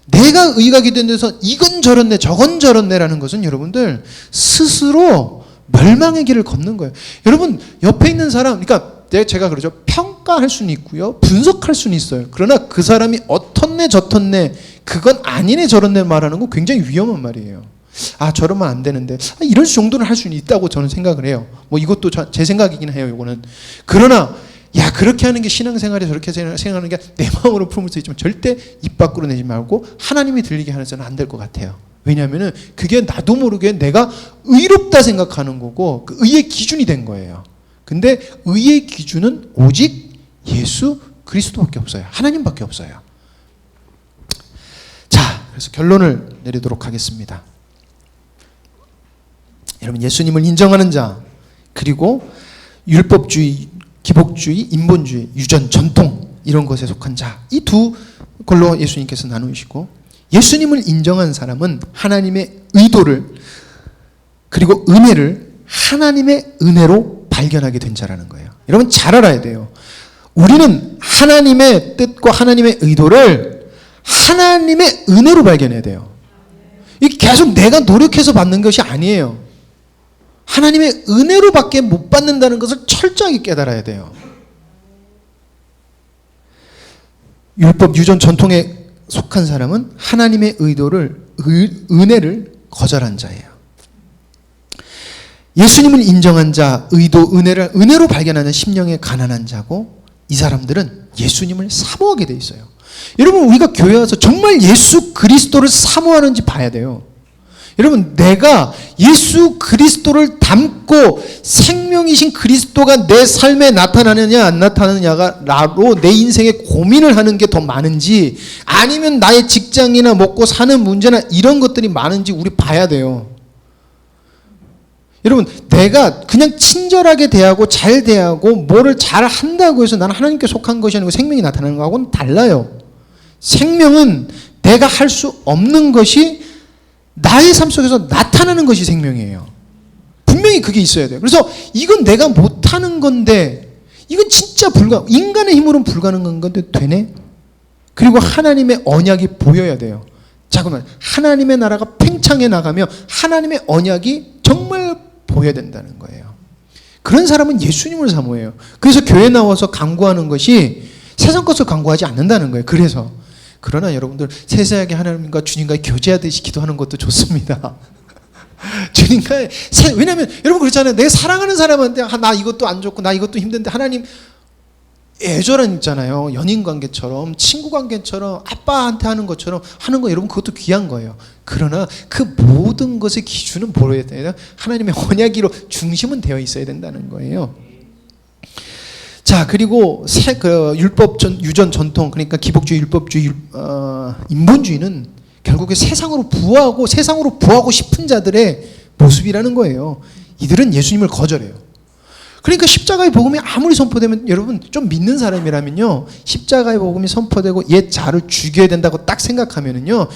A: 내가 의각이 된 데서 이건 저렇네 저건 저렇네라는 것은 여러분들 스스로 멸망의 길을 걷는 거예요. 여러분, 옆에 있는 사람, 그러니까 제가 그러죠. 평가할 수는 있고요. 분석할 수는 있어요. 그러나 그 사람이 어떻네 저렇네 그건 아니네 저렇네 말하는 건 굉장히 위험한 말이에요. 저러면 안 되는데 이럴 정도는 할 수는 있다고 저는 생각을 해요. 이것도 제 생각이긴 해요. 이거는. 그러나 그렇게 하는 게 신앙생활에 저렇게 생각하는 게 내 마음으로 품을 수 있지만 절대 입 밖으로 내지 말고 하나님이 들리게 하는 데는 안 될 것 같아요. 왜냐하면 그게 나도 모르게 내가 의롭다 생각하는 거고 그 의의 기준이 된 거예요. 근데 의의 기준은 오직 예수 그리스도밖에 없어요. 하나님밖에 없어요. 자, 그래서 결론을 내리도록 하겠습니다. 여러분, 예수님을 인정하는 자, 그리고 율법주의, 기복주의, 인본주의, 유전, 전통 이런 것에 속한 자, 이 두 걸로 예수님께서 나누시고 예수님을 인정한 사람은 하나님의 의도를 그리고 은혜를 하나님의 은혜로 발견하게 된 자라는 거예요. 여러분, 잘 알아야 돼요. 우리는 하나님의 뜻과 하나님의 의도를 하나님의 은혜로 발견해야 돼요. 이게 계속 내가 노력해서 받는 것이 아니에요. 하나님의 은혜로밖에 못 받는다는 것을 철저하게 깨달아야 돼요. 율법, 유전, 전통에 속한 사람은 하나님의 의도를, 은혜를 거절한 자예요. 예수님을 인정한 자, 의도, 은혜를 은혜로 발견하는 심령의 가난한 자고, 이 사람들은 예수님을 사모하게 돼 있어요. 여러분, 우리가 교회 와서 정말 예수 그리스도를 사모하는지 봐야 돼요. 여러분, 내가 예수 그리스도를 닮고 생명이신 그리스도가 내 삶에 나타나느냐 안 나타나느냐가 나로 내 인생에 고민을 하는 게 더 많은지, 아니면 나의 직장이나 먹고 사는 문제나 이런 것들이 많은지 우리 봐야 돼요. 여러분, 내가 그냥 친절하게 대하고 잘 대하고 뭐를 잘 한다고 해서 나는 하나님께 속한 것이 아니고 생명이 나타나는 거하고는 달라요. 생명은 내가 할 수 없는 것이 나의 삶 속에서 나타나는 것이 생명이에요. 분명히 그게 있어야 돼요. 그래서 이건 내가 못하는 건데, 이건 진짜 인간의 힘으로는 불가능한 건데 되네? 그리고 하나님의 언약이 보여야 돼요. 잠깐만, 하나님의 나라가 팽창해 나가며 하나님의 언약이 정말 보여야 된다는 거예요. 그런 사람은 예수님을 사모해요. 그래서 교회 나와서 강구하는 것이 세상 것을 강구하지 않는다는 거예요. 그러나 여러분들, 세세하게 하나님과 주님과의 교제하듯이 기도하는 것도 좋습니다. 주님과의, 왜냐하면 여러분 그렇잖아요. 내가 사랑하는 사람한테 나 이것도 안 좋고 나 이것도 힘든데 하나님 애절한 있잖아요. 연인 관계처럼, 친구 관계처럼, 아빠한테 하는 것처럼 하는 거, 여러분 그것도 귀한 거예요. 그러나 그 모든 것의 기준은 뭐로 해야 돼요? 하나님의 언약으로 중심은 되어 있어야 된다는 거예요. 자, 그리고 율법 유전 전통, 그러니까 기복주의, 율법주의, 인본주의는 결국에 세상으로 부하고 싶은 자들의 모습이라는 거예요. 이들은 예수님을 거절해요. 그러니까 십자가의 복음이 아무리 선포되면, 여러분 좀 믿는 사람이라면요, 십자가의 복음이 선포되고 옛 자를 죽여야 된다고 딱 생각하면은요,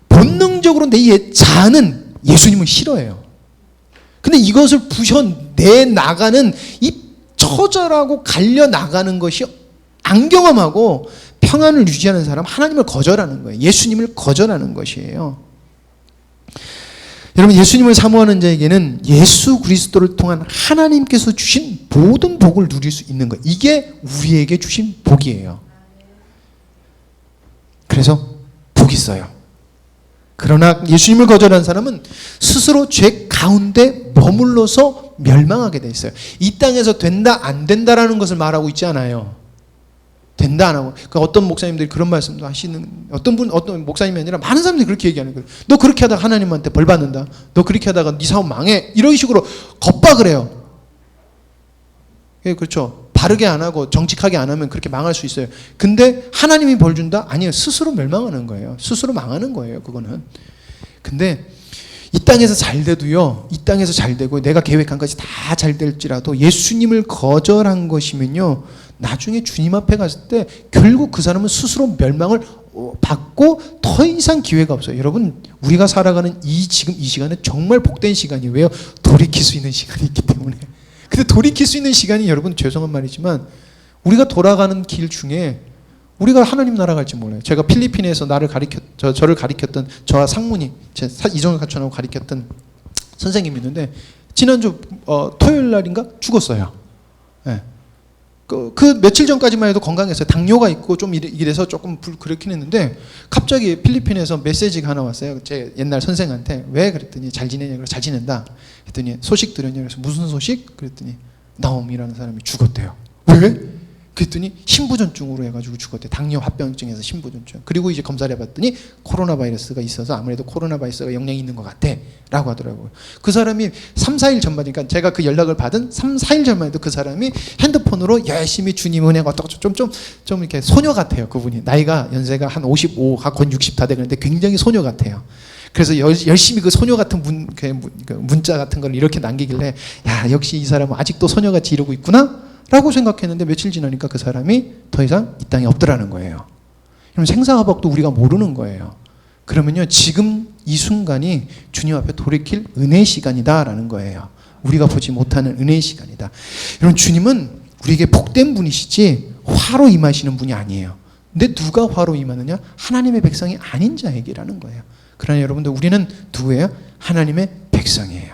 A: 본능적으로 내 옛 자는 예수님을 싫어해요. 근데 이것을 부셔내 나가는 이 처절하고 갈려 나가는 것이 안 경험하고 평안을 유지하는 사람, 하나님을 거절하는 거예요. 예수님을 거절하는 것이에요. 여러분, 예수님을 사모하는 자에게는 예수 그리스도를 통한 하나님께서 주신 모든 복을 누릴 수 있는 거예요. 이게 우리에게 주신 복이에요. 그래서 복이 있어요. 그러나 예수님을 거절한 사람은 스스로 죄 가운데 머물러서 멸망하게 돼 있어요. 이 땅에서 된다 안 된다라는 것을 말하고 있지 않아요. 된다 안 하고. 그러니까 어떤 목사님들이 그런 말씀도 하시는, 어떤 목사님이 아니라 많은 사람들이 그렇게 얘기하는 거예요. 너 그렇게 하다가 하나님한테 벌 받는다. 너 그렇게 하다가 네 사업 망해. 이런 식으로 겁박을 해요. 예, 그렇죠. 바르게 안 하고 정직하게 안 하면 그렇게 망할 수 있어요. 근데 하나님이 벌 준다? 아니에요. 스스로 멸망하는 거예요. 스스로 망하는 거예요. 그거는. 근데 이 땅에서 잘 돼도요, 이 땅에서 잘 되고 내가 계획한 것이 다 잘 될지라도 예수님을 거절한 것이면요, 나중에 주님 앞에 갔을 때 결국 그 사람은 스스로 멸망을 받고 더 이상 기회가 없어요. 여러분, 우리가 살아가는 지금 이 시간은 정말 복된 시간이에요. 왜요? 돌이킬 수 있는 시간이 있기 때문에. 근데 돌이킬 수 있는 시간이, 여러분 죄송한 말이지만, 우리가 돌아가는 길 중에 우리가 하나님 나라 갈지 몰라요. 제가 필리핀에서 저를 가리켰던 저와 상무님, 제 이종을 갖춰놓고 가리켰던 선생님이 있는데, 지난주 토요일 날인가 죽었어요. 네. 그 며칠 전까지만 해도 건강했어요. 당뇨가 있고 좀 이래서 조금 그렇긴 했는데, 갑자기 필리핀에서 메시지가 하나 왔어요. 제 옛날 선생한테. 왜? 그랬더니 잘 지내냐? 그래서 잘 지낸다. 그랬더니 소식 들었냐? 그래서 무슨 소식? 그랬더니 나옴이라는 사람이 죽었대요. 왜? 그랬더니 신부전증으로 해가지고 죽었대요. 당뇨 합병증에서 신부전증. 그리고 이제 검사를 해봤더니 코로나 바이러스가 있어서 아무래도 코로나 바이러스가 영향이 있는 것 같아 라고 하더라고요. 그 사람이 3, 4일 전만, 그러니까 제가 그 연락을 받은 3, 4일 전만 해도 그 사람이 핸드폰으로 열심히 주님 은혜가 좀 이렇게 소녀 같아요. 그분이 나이가 연세가 한 55가 곧 60 다 되는데 굉장히 소녀 같아요. 그래서 열심히 그 소녀 같은 문자 같은 걸 이렇게 남기길래, 야, 역시 이 사람은 아직도 소녀같이 이러고 있구나 라고 생각했는데, 며칠 지나니까 그 사람이 더 이상 이 땅에 없더라는 거예요. 그럼 생사화복도 우리가 모르는 거예요. 그러면요, 지금 이 순간이 주님 앞에 돌이킬 은혜의 시간이다라는 거예요. 우리가 보지 못하는 은혜의 시간이다. 여러분, 주님은 우리에게 복된 분이시지 화로 임하시는 분이 아니에요. 근데 누가 화로 임하느냐? 하나님의 백성이 아닌 자에게라는 거예요. 그러나 여러분들, 우리는 누구예요? 하나님의 백성이에요.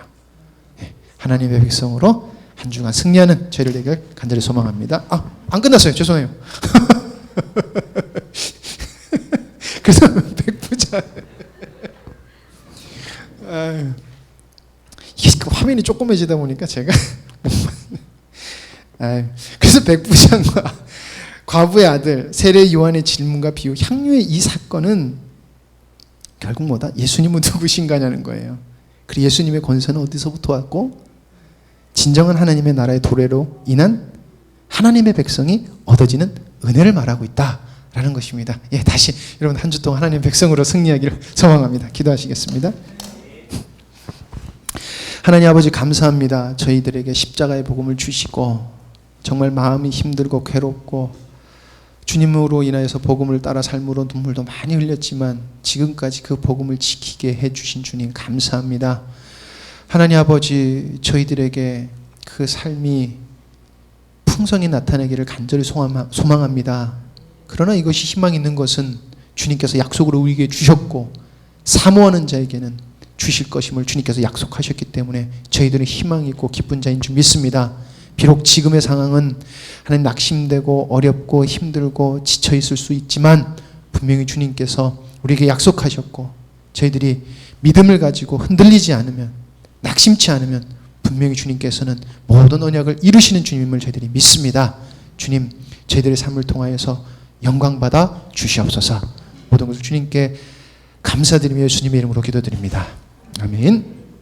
A: 하나님의 백성으로 한 주간 승리하는 저희를 되길 간절히 소망합니다. 안 끝났어요. 죄송해요. 그래서 백부자. 이게 화면이 좀 조그매지다 보니까 제가 그래서 백부장과 과부의 아들 세례 요한의 질문과 비유, 향유의 이 사건은 결국 뭐다? 예수님은 누구신가냐는 거예요. 그리고 예수님의 권세는 어디서부터 왔고 진정한 하나님의 나라의 도래로 인한 하나님의 백성이 얻어지는 은혜를 말하고 있다라는 것입니다. 예, 다시 여러분 한 주 동안 하나님의 백성으로 승리하기를 소망합니다. 기도하시겠습니다. 하나님 아버지 감사합니다. 저희들에게 십자가의 복음을 주시고 정말 마음이 힘들고 괴롭고 주님으로 인하여서 복음을 따라 삶으로 눈물도 많이 흘렸지만 지금까지 그 복음을 지키게 해주신 주님 감사합니다. 하나님 아버지 저희들에게 그 삶이 풍성히 나타나기를 간절히 소망합니다. 그러나 이것이 희망 있는 것은 주님께서 약속으로 우리에게 주셨고 사모하는 자에게는 주실 것임을 주님께서 약속하셨기 때문에 저희들은 희망이 있고 기쁜 자인 줄 믿습니다. 비록 지금의 상황은 하나님 낙심되고 어렵고 힘들고 지쳐 있을 수 있지만 분명히 주님께서 우리에게 약속하셨고 저희들이 믿음을 가지고 흔들리지 않으면 낙심치 않으면 분명히 주님께서는 모든 언약을 이루시는 주님임을 저희들이 믿습니다. 주님 저희들의 삶을 통하여서 영광받아 주시옵소서. 모든 것을 주님께 감사드리며 예수님의 이름으로 기도드립니다. 아멘.